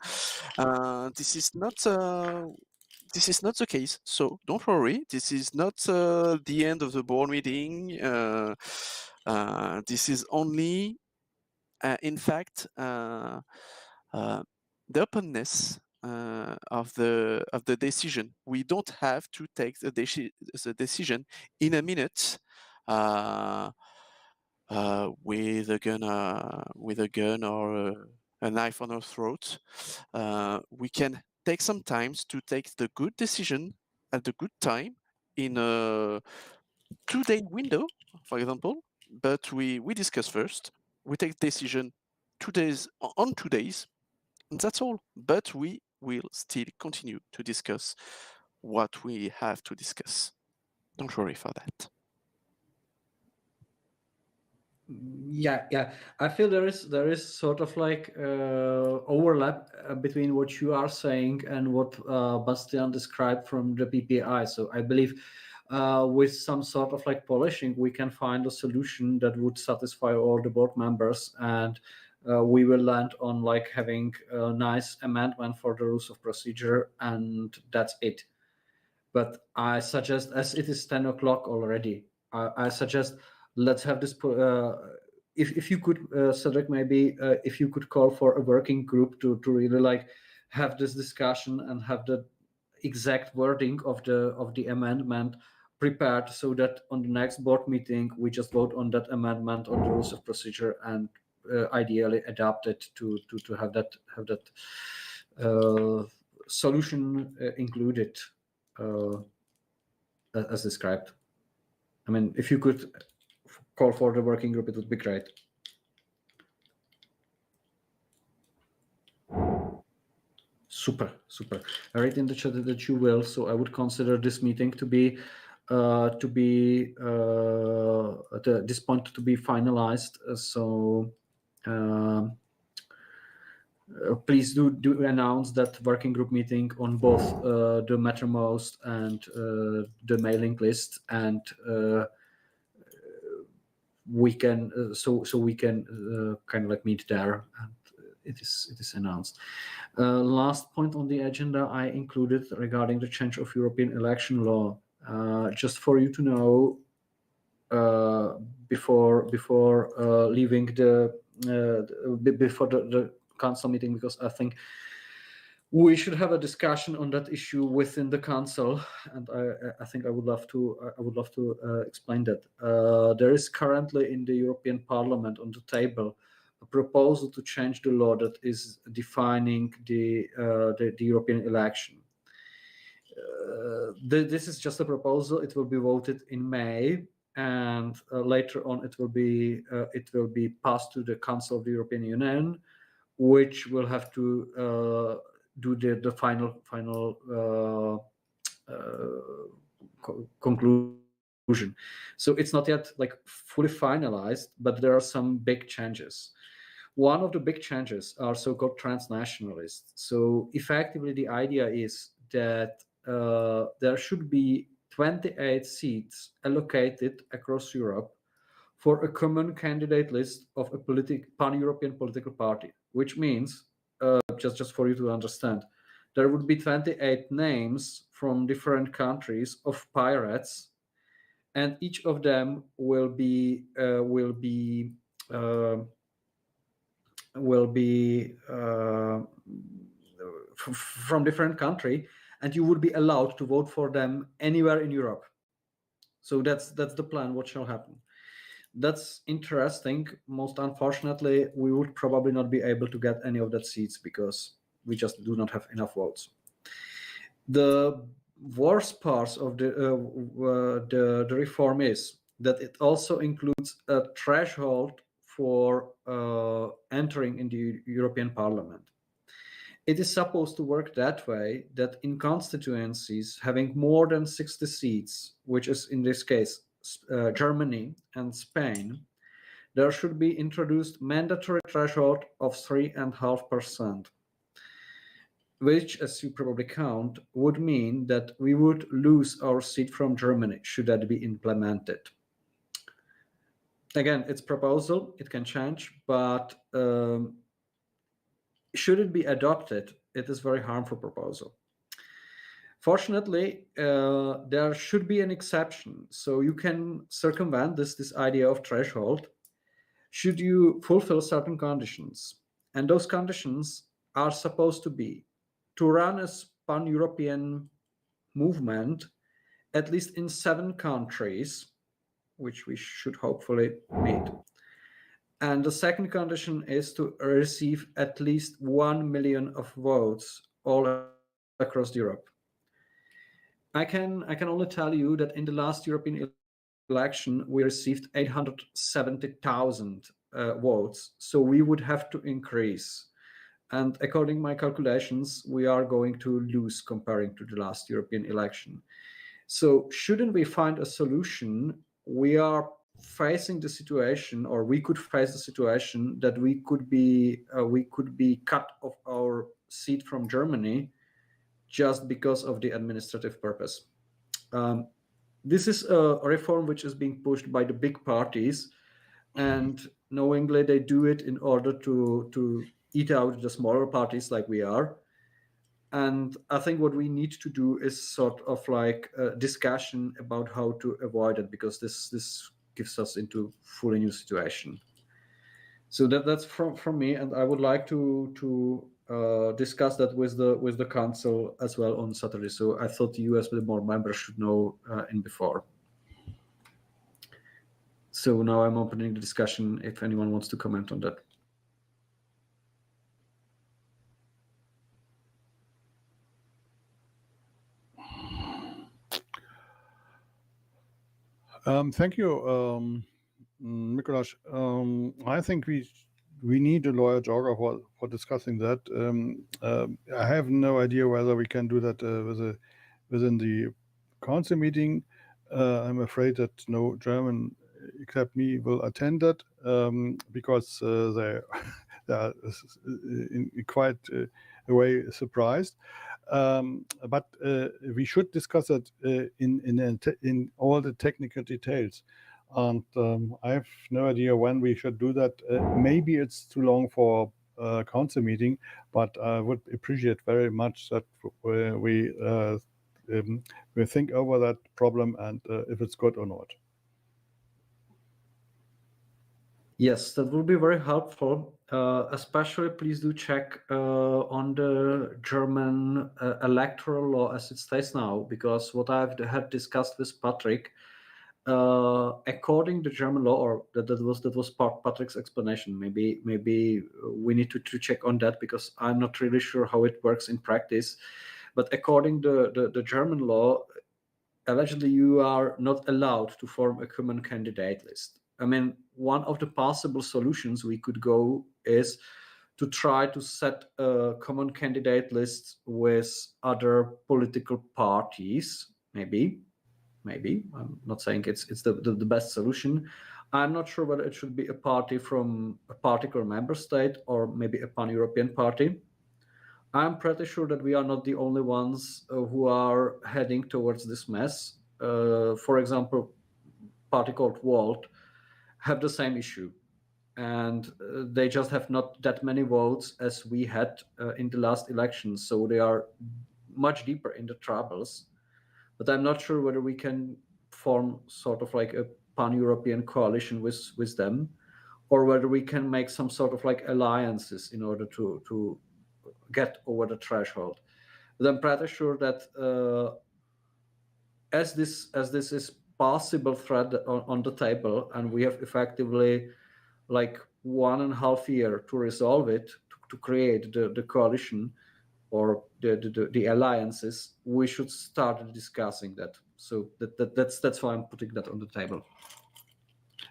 on. This is not the case, so don't worry. This is not the end of the board meeting. This is only, in fact, the openness of the decision. We don't have to take the decision in a minute with a gun or a knife on our throat. We can take some time to take the good decision at the good time in a 2-day window, for example. But we discuss first. We take decision 2 days on 2 days. And that's all. But we will still continue to discuss what we have to discuss. Don't worry for that. Yeah. I feel there is sort of like overlap between what you are saying and what Bastian described from the PPI. So I believe with some sort of like polishing, we can find a solution that would satisfy all the board members, and we will land on like having a nice amendment for the rules of procedure, and that's it. But I suggest, as it is 10 o'clock already, I suggest let's have this. If you could, Cedric, maybe if you could call for a working group to really like have this discussion and have the exact wording of the amendment prepared, so that on the next board meeting we just vote on that amendment on the rules of procedure and ideally adapt it to have that solution included as described. I mean, if you could call for the working group, it would be great. Super. I read in the chat that you will, so I would consider this meeting to be at this point to be finalized. So please do announce that working group meeting on both the Mattermost and the mailing list, and we can we can kind of like meet there, and it is announced. Last point on the agenda I included regarding the change of European election law. Just for you to know, before leaving before the council meeting, because I think we should have a discussion on that issue within the council, and I think I would love to explain that. There is currently in the European Parliament on the table a proposal to change the law that is defining the European election. This is just a proposal. It will be voted in May, and later on it will be passed to the Council of the European Union, which will have to do the final conclusion. So it's not yet like fully finalized, but there are some big changes. One of the big changes are so-called transnationalists. So effectively, the idea is that there should be 28 seats allocated across Europe for a common candidate list of a pan-European political party, which means, just for you to understand, there would be 28 names from different countries of pirates, and each of them will be from different country, and you would be allowed to vote for them anywhere in Europe. So that's the plan. What shall happen? That's interesting. Most unfortunately, we would probably not be able to get any of that seats because we just do not have enough votes. The worst part of the reform is that it also includes a threshold for entering in the European Parliament. It is supposed to work that way that in constituencies having more than 60 seats, which is in this case Germany and Spain, there should be introduced mandatory threshold of 3.5%, which, as you probably count, would mean that we would lose our seat from Germany should that be implemented. Again, it's proposal, it can change, but should it be adopted, it is very harmful proposal. Fortunately, there should be an exception, so you can circumvent this idea of threshold should you fulfill certain conditions. And those conditions are supposed to be to run a pan-European movement, at least in 7 countries, which we should hopefully meet. And the second condition is to receive at least 1 million of votes all across Europe. I can only tell you that in the last European election, we received 870,000 votes. So we would have to increase. And according to my calculations, we are going to lose comparing to the last European election. So shouldn't we find a solution? We are facing the situation, or we could face the situation that we could be cut off our seat from Germany just because of the administrative purpose. This is a reform which is being pushed by the big parties, and knowingly they do it in order to eat out the smaller parties like we are. And I think what we need to do is sort of like a discussion about how to avoid it, because this gives us into fully new situation. So that's from me, and I would like to discuss that with the council as well on Saturday. So I thought you as the board members should know in before. So now I'm opening the discussion if anyone wants to comment on that. Thank you, Mikuláš. I think we need a lawyer jogger for discussing that. I have no idea whether we can do that within the council meeting. I'm afraid that no German except me will attend that because they are in quite a way surprised. But we should discuss it in all the technical details. And I have no idea when we should do that. Maybe it's too long for a council meeting, but I would appreciate very much that we think over that problem and if it's good or not. Yes, that will be very helpful. Especially, please do check on the German electoral law as it stays now, because what I've had discussed with Patrick, according to German law, or that was part Patrick's explanation. Maybe we need to check on that, because I'm not really sure how it works in practice. But according to the German law, allegedly you are not allowed to form a common candidate list. I mean, one of the possible solutions we could go is to try to set a common candidate list with other political parties. Maybe. I'm not saying it's the best solution. I'm not sure whether it should be a party from a particular member state or maybe a pan-European party. I'm pretty sure that we are not the only ones who are heading towards this mess. For example, party called Volt have the same issue. and they just have not that many votes as we had in the last election. So they are much deeper in the troubles. But I'm not sure whether we can form sort of like a pan-European coalition with them, or whether we can make some sort of like alliances in order to get over the threshold. But I'm pretty sure that as this is possible thread on the table, and we have effectively like 1.5 years to resolve it, to create the coalition or the alliances, we should start discussing that. So that's why I'm putting that on the table.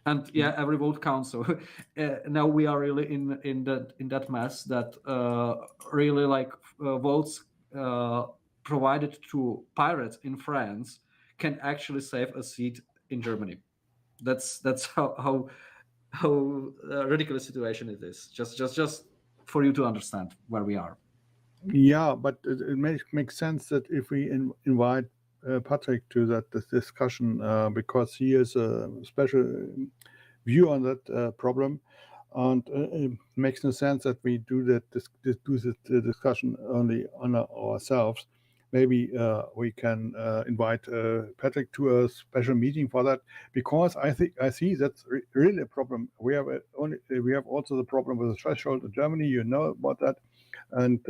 And yeah, every vote counts. So now we are really in that mess that really like votes provided to pirates in France can actually save a seat in Germany. That's how ridiculous situation it is. Just for you to understand where we are. Yeah, but it makes sense that if we invite Patrick to that discussion, because he has a special view on that problem, and it makes no sense that we do that discussion only on ourselves. Maybe we can invite Patrick to a special meeting for that, because I see that's really a problem. We have also the problem with the threshold in Germany. You know about that, and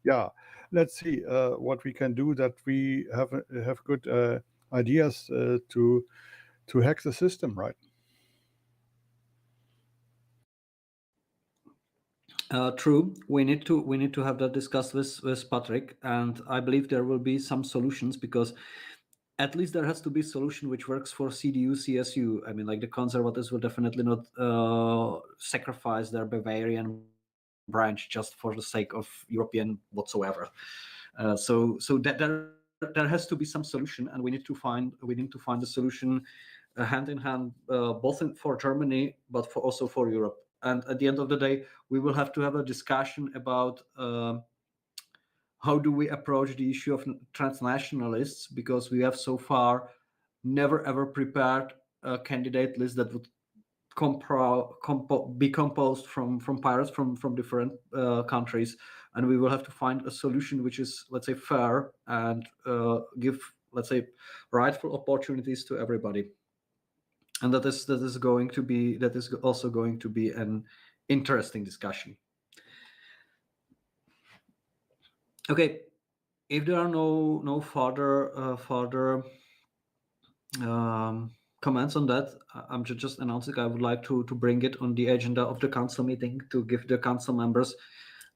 yeah, let's see what we can do, that we have good ideas to hack the system, right? True. We need to have that discussed with Patrick, and I believe there will be some solutions, because at least there has to be a solution which works for CDU, CSU. I mean, like the conservatives will definitely not sacrifice their Bavarian branch just for the sake of European whatsoever. So that there has to be some solution, and we need to find a solution hand in hand, both for Germany but also for Europe. And at the end of the day, we will have to have a discussion about how do we approach the issue of transnationalists, because we have so far never ever prepared a candidate list that would be composed from pirates from different countries, and we will have to find a solution which is, let's say, fair and give, let's say, rightful opportunities to everybody. And that is also going to be an interesting discussion. Okay, if there are no further comments on that, I'm just announcing I would like to bring it on the agenda of the council meeting, to give the council members,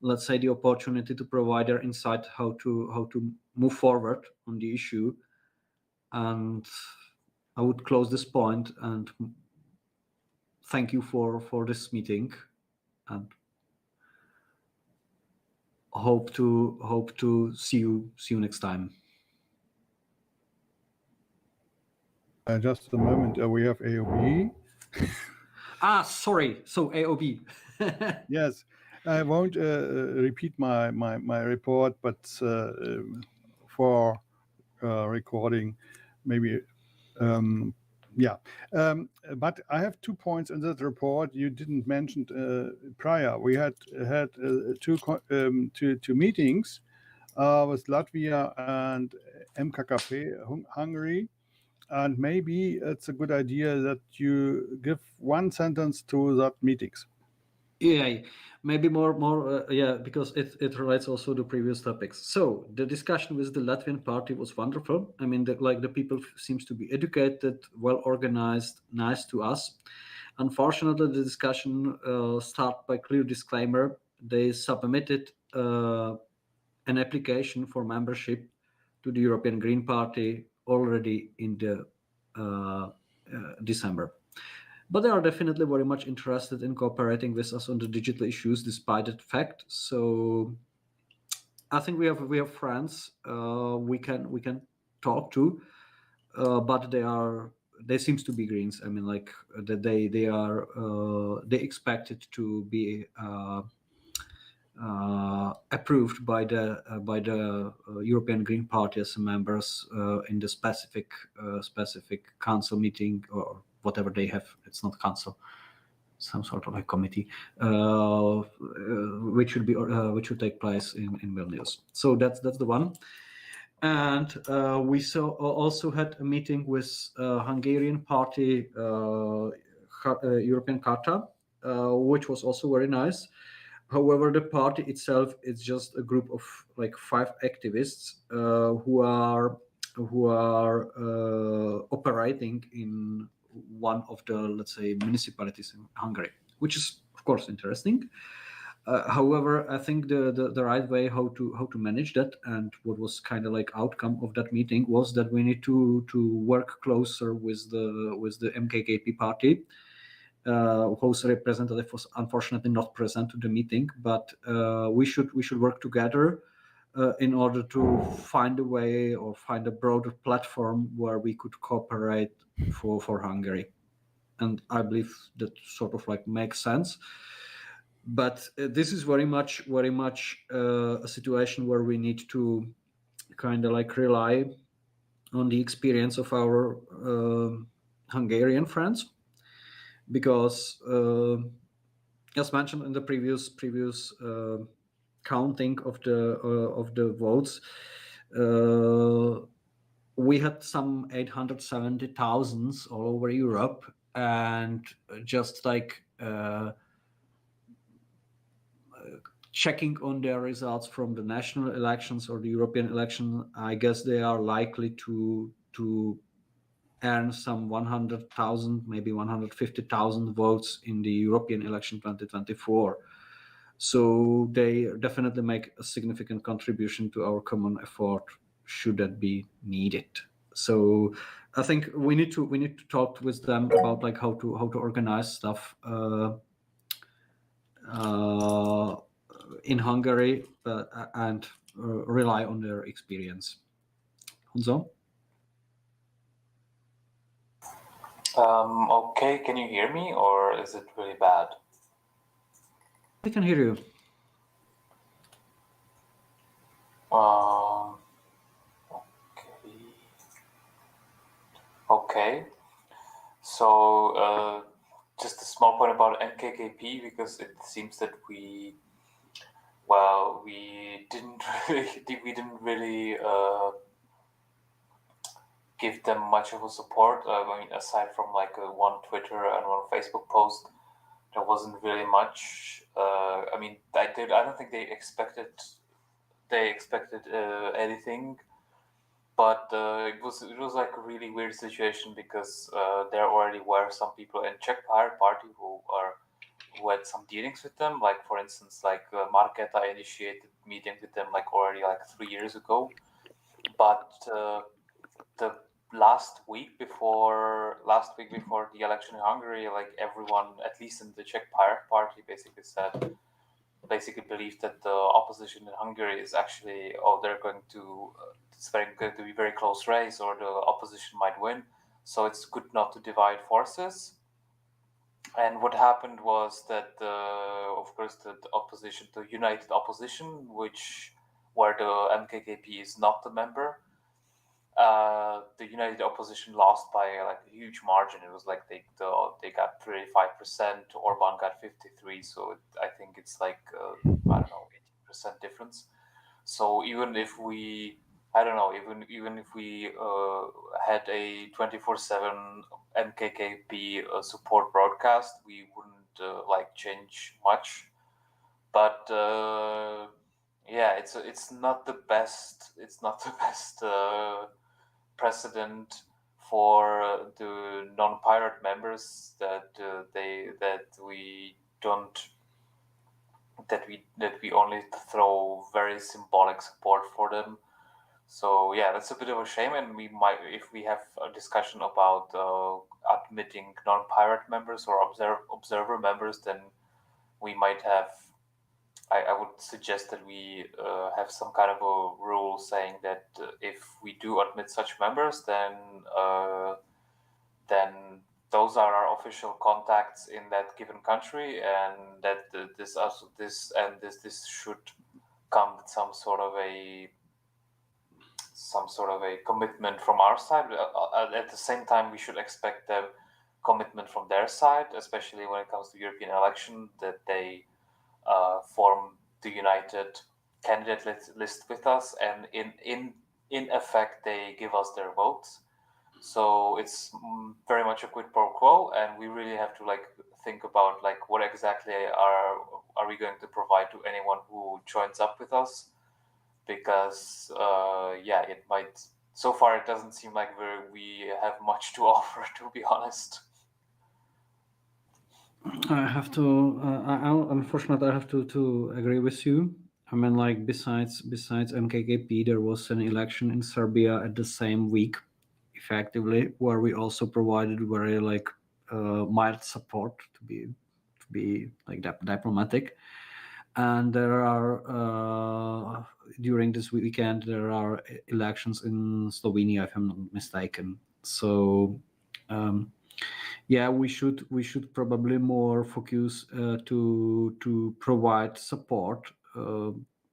let's say, the opportunity to provide their insight how to move forward on the issue. And I would close this point and thank you for this meeting, and hope to see you next time. Just a moment, we have AOB. Sorry. So AOB. Yes, I won't repeat my report, but for recording, maybe. Yeah, but I have 2 points in that report you didn't mention prior. We had two meetings with Latvia and MKKP Hungary, and maybe it's a good idea that you give one sentence to that meetings. Yeah, maybe more. Yeah, because it relates also to previous topics. So the discussion with the Latvian party was wonderful. I mean, the people seems to be educated, well organized, nice to us. Unfortunately, the discussion started by clear disclaimer. They submitted an application for membership to the European Green Party already in the December. But they are definitely very much interested in cooperating with us on the digital issues, despite that fact. So I think we have friends we can talk to, but they seems to be Greens. I mean, like that they expected to be approved by the European Green Party as members in the specific council meeting or whatever they have. It's not council. some sort of a committee, which should take place in Vilnius. So that's the one. And we also had a meeting with Hungarian party European Charta, which was also very nice. However, the party itself is just a group of like 5 activists who are operating in one of the, let's say, municipalities in Hungary, which is of course interesting. However, I think the right way how to manage that, and what was kind of like outcome of that meeting, was that we need to work closer with the MKKP party, whose representative was unfortunately not present to the meeting, but we should work together in order to find a way or find a broader platform where we could cooperate for Hungary, and I believe that sort of like makes sense. But this is very much a situation where we need to kind of like rely on the experience of our Hungarian friends, because as mentioned in the previous counting of the votes, we had some 870,000 all over Europe, and just like checking on their results from the national elections or the European election, I guess they are likely to earn some 100,000, maybe 150,000 votes in the European election 2024. So they definitely make a significant contribution to our common effort, should that be needed. So I think we need to talk with them about like how to organize stuff in Hungary, and rely on their experience. Hunzo? Okay, can you hear me, or is it really bad? I can hear you. Okay. So just a small point about NKKP, because it seems that we didn't really give them much of a support. I mean, aside from like one Twitter and one Facebook post, there wasn't really much. I mean, I don't think they expected anything, but it was like a really weird situation, because there already were some people in Czech Pirate Party who had some dealings with them. Like, for instance, like Markéta initiated meeting with them like already like 3 years ago, but the last week before the election in Hungary, like everyone, at least in the Czech Pirate Party, basically believed that the opposition in Hungary is actually, it's going to be very close race, or the opposition might win. So it's good not to divide forces. And what happened was that, of course, the opposition, the united opposition, where the MKKP is not a member, the united opposition lost by like a huge margin. It was like they got 35%, Orban got 53%. So I think it's like I don't know, 18% difference. So even if we, I don't know, even if we had a 24/7 MKKP support broadcast, we wouldn't like change much. But yeah, it's not the best. It's not the best precedent for the non-pirate members that we only throw very symbolic support for them. So yeah, that's a bit of a shame, and we might, if we have a discussion about admitting non-pirate members or observer members, then we might have. I would suggest that we have some kind of a rule saying that if we do admit such members, then those are our official contacts in that given country, and that this should come with some sort of a commitment from our side. At the same time, we should expect them commitment from their side, especially when it comes to European election, that they form the united candidate list with us, and in effect they give us their votes. So it's very much a quid pro quo, and we really have to think about what exactly are we going to provide to anyone who joins up with us, because it might. So far, it doesn't seem like we have much to offer, to be honest. I have to. Unfortunately, I have to agree with you. I mean, besides MKKP, there was an election in Serbia at the same week, effectively, where we also provided very mild support, to be diplomatic. And there are during this weekend there are elections in Slovenia, if I'm not mistaken. So we should probably more focus to provide support.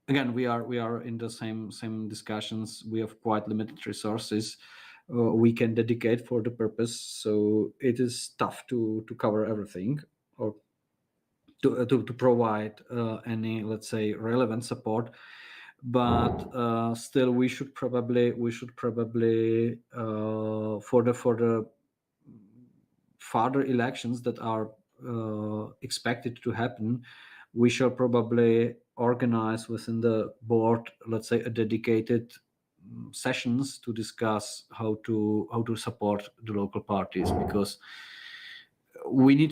Again, we are in the same discussions. We have quite limited resources we can dedicate for the purpose, so it is tough to cover everything or to provide any, let's say, relevant support. But still, we should probably for the further elections that are expected to happen, we shall probably organize within the board, let's say, a dedicated sessions to discuss how to support the local parties, because we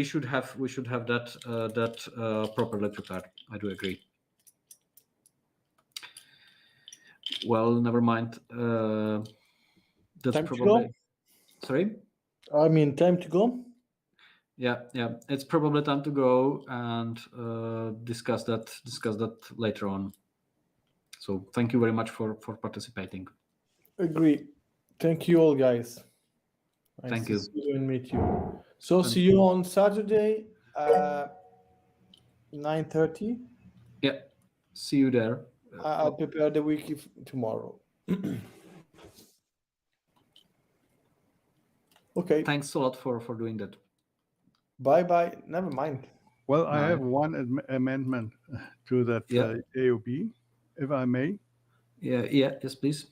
should have that properly prepared. I do agree. Well, never mind. That's Time probably. to go? Sorry? I mean, time to go? Yeah. It's probably time to go and discuss that later on. So thank you very much for participating. Agree. Thank you all, guys. Thank Nice you. to see you and meet you. So see you on Saturday, 9:30. Yeah. See you there. I'll prepare the wiki tomorrow. Okay. Thanks a lot for doing that. Bye. Never mind. Well, I have one amendment to that AOB, if I may. Yeah. Yes, please.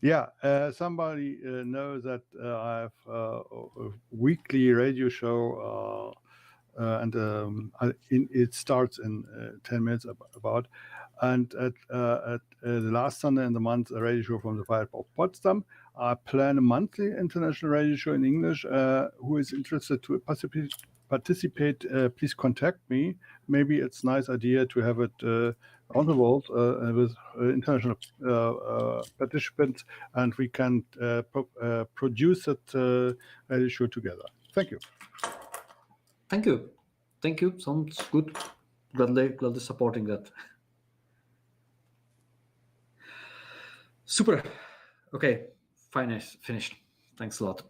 Yeah, somebody knows that I have a weekly radio show, and it starts in 10 minutes about. And at the last Sunday in the month, a radio show from the Fire of Potsdam. I plan a monthly international radio show in English. Who is interested to participate, please contact me. Maybe it's a nice idea to have it on the world with international participants, and we can produce that radio show together. Thank you. Thank you. Sounds good. Gladly supporting that. Super. Okay. Finished. Thanks a lot.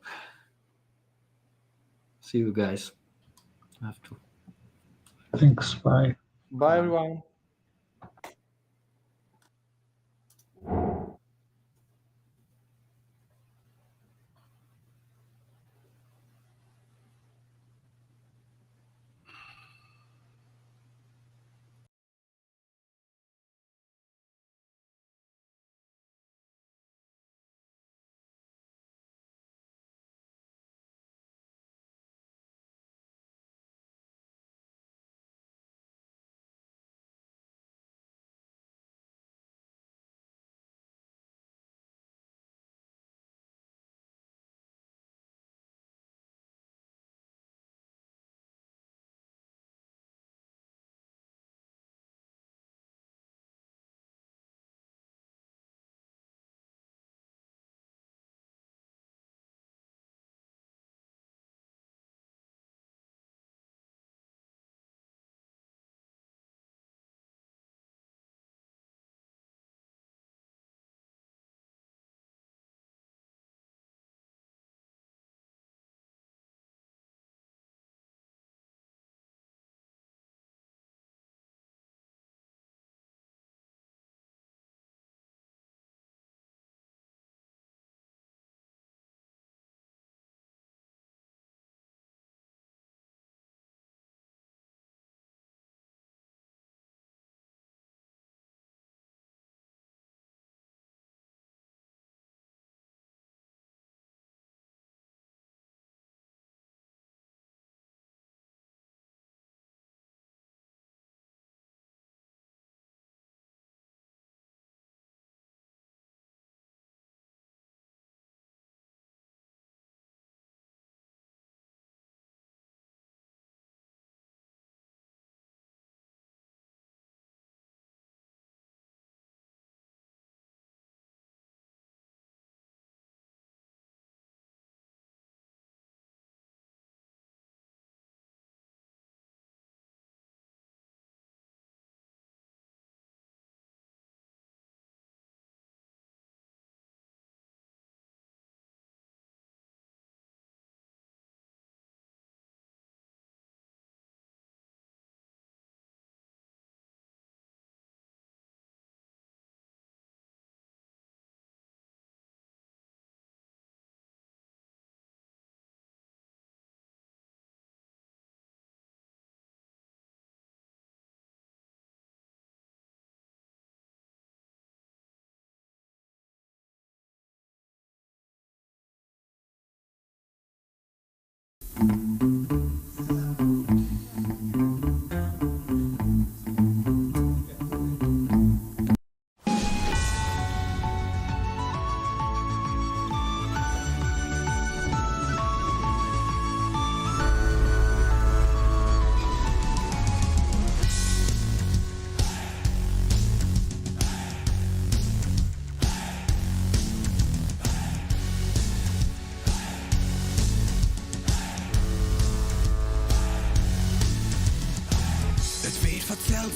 See you guys. I have to. Thanks. Bye. Bye, everyone.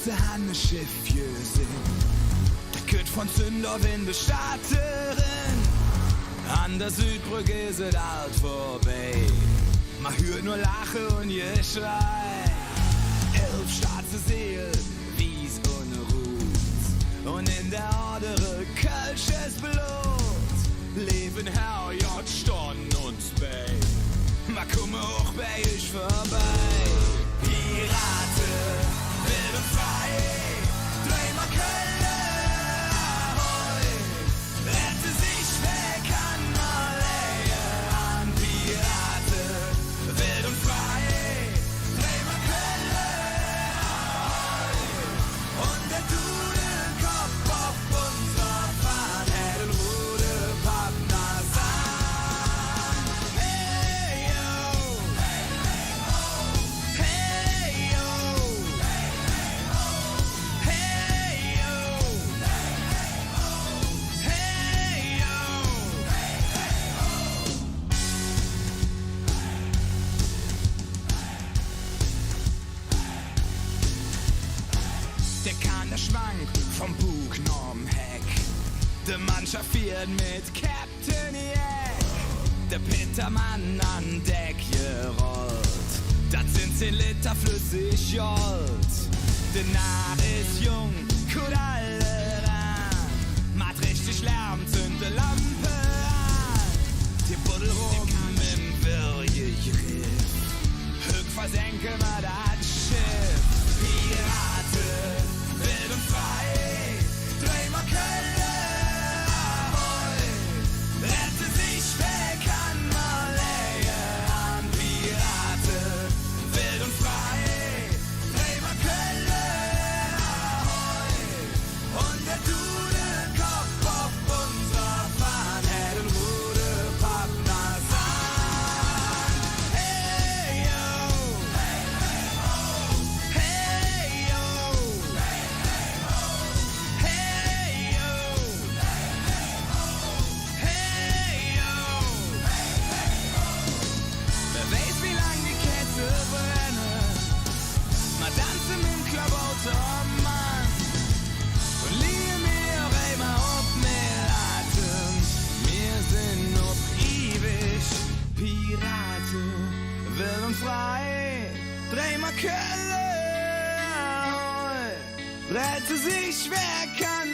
ze han Schiffje sinn. Der Kütt von Zündorf in de Staaten. An der Südbrücke is et alt vorbei. Man hört nur Lache und Geschrei. 11 schwarze Seelen, wies ohne Ruht. Und in der andere kölsches Blut. Leben Herr J. Stonn und Spey. Man komme auch bei euch vorbei. Pirate, wild und frei. Dreh mal Kölle ahoi. Rette sich weg an Malaya. An Pirate, wild und frei. Dreh mal Kölle ahoi. Und der Dudelkopf auf unserer Fahrt hätt den Rudepappner sein. Hey yo, hey yo, hey yo, hey yo. Der Kanderschwank vom Bug norm Heck. Der Mannschaft fährt mit Captain Jack. Der Petermann an Deck gerollt. Das sind 10 Liter flüssig Jolt. Der Narr ist jung, gut alle ran. Macht richtig Lärm, zünde Lampe an. Die Buddel rum im Würgegriff. Höck versenke mal das Schiff. Pirate, wild und frei. Dreh mal Kölle ahoi. Rette sich weg an Malaya. An Pirate, wild und frei. Dreh mal Kölle ahoi. Und der Dudelkopf auf unserer Fahrt hätt den Rudepappner sein. Hey yo, hey yo, hey yo, hey yo. Wer weiß, wie lang die Kette brennt. Mal tanzen im Klabauter, oh Mann. Und liebe mir auch einmal auf mehr Atem. Wir sind noch ewig Pirate, wild und frei. Dreh mal Kölle ahoi. Rette sich, wer kann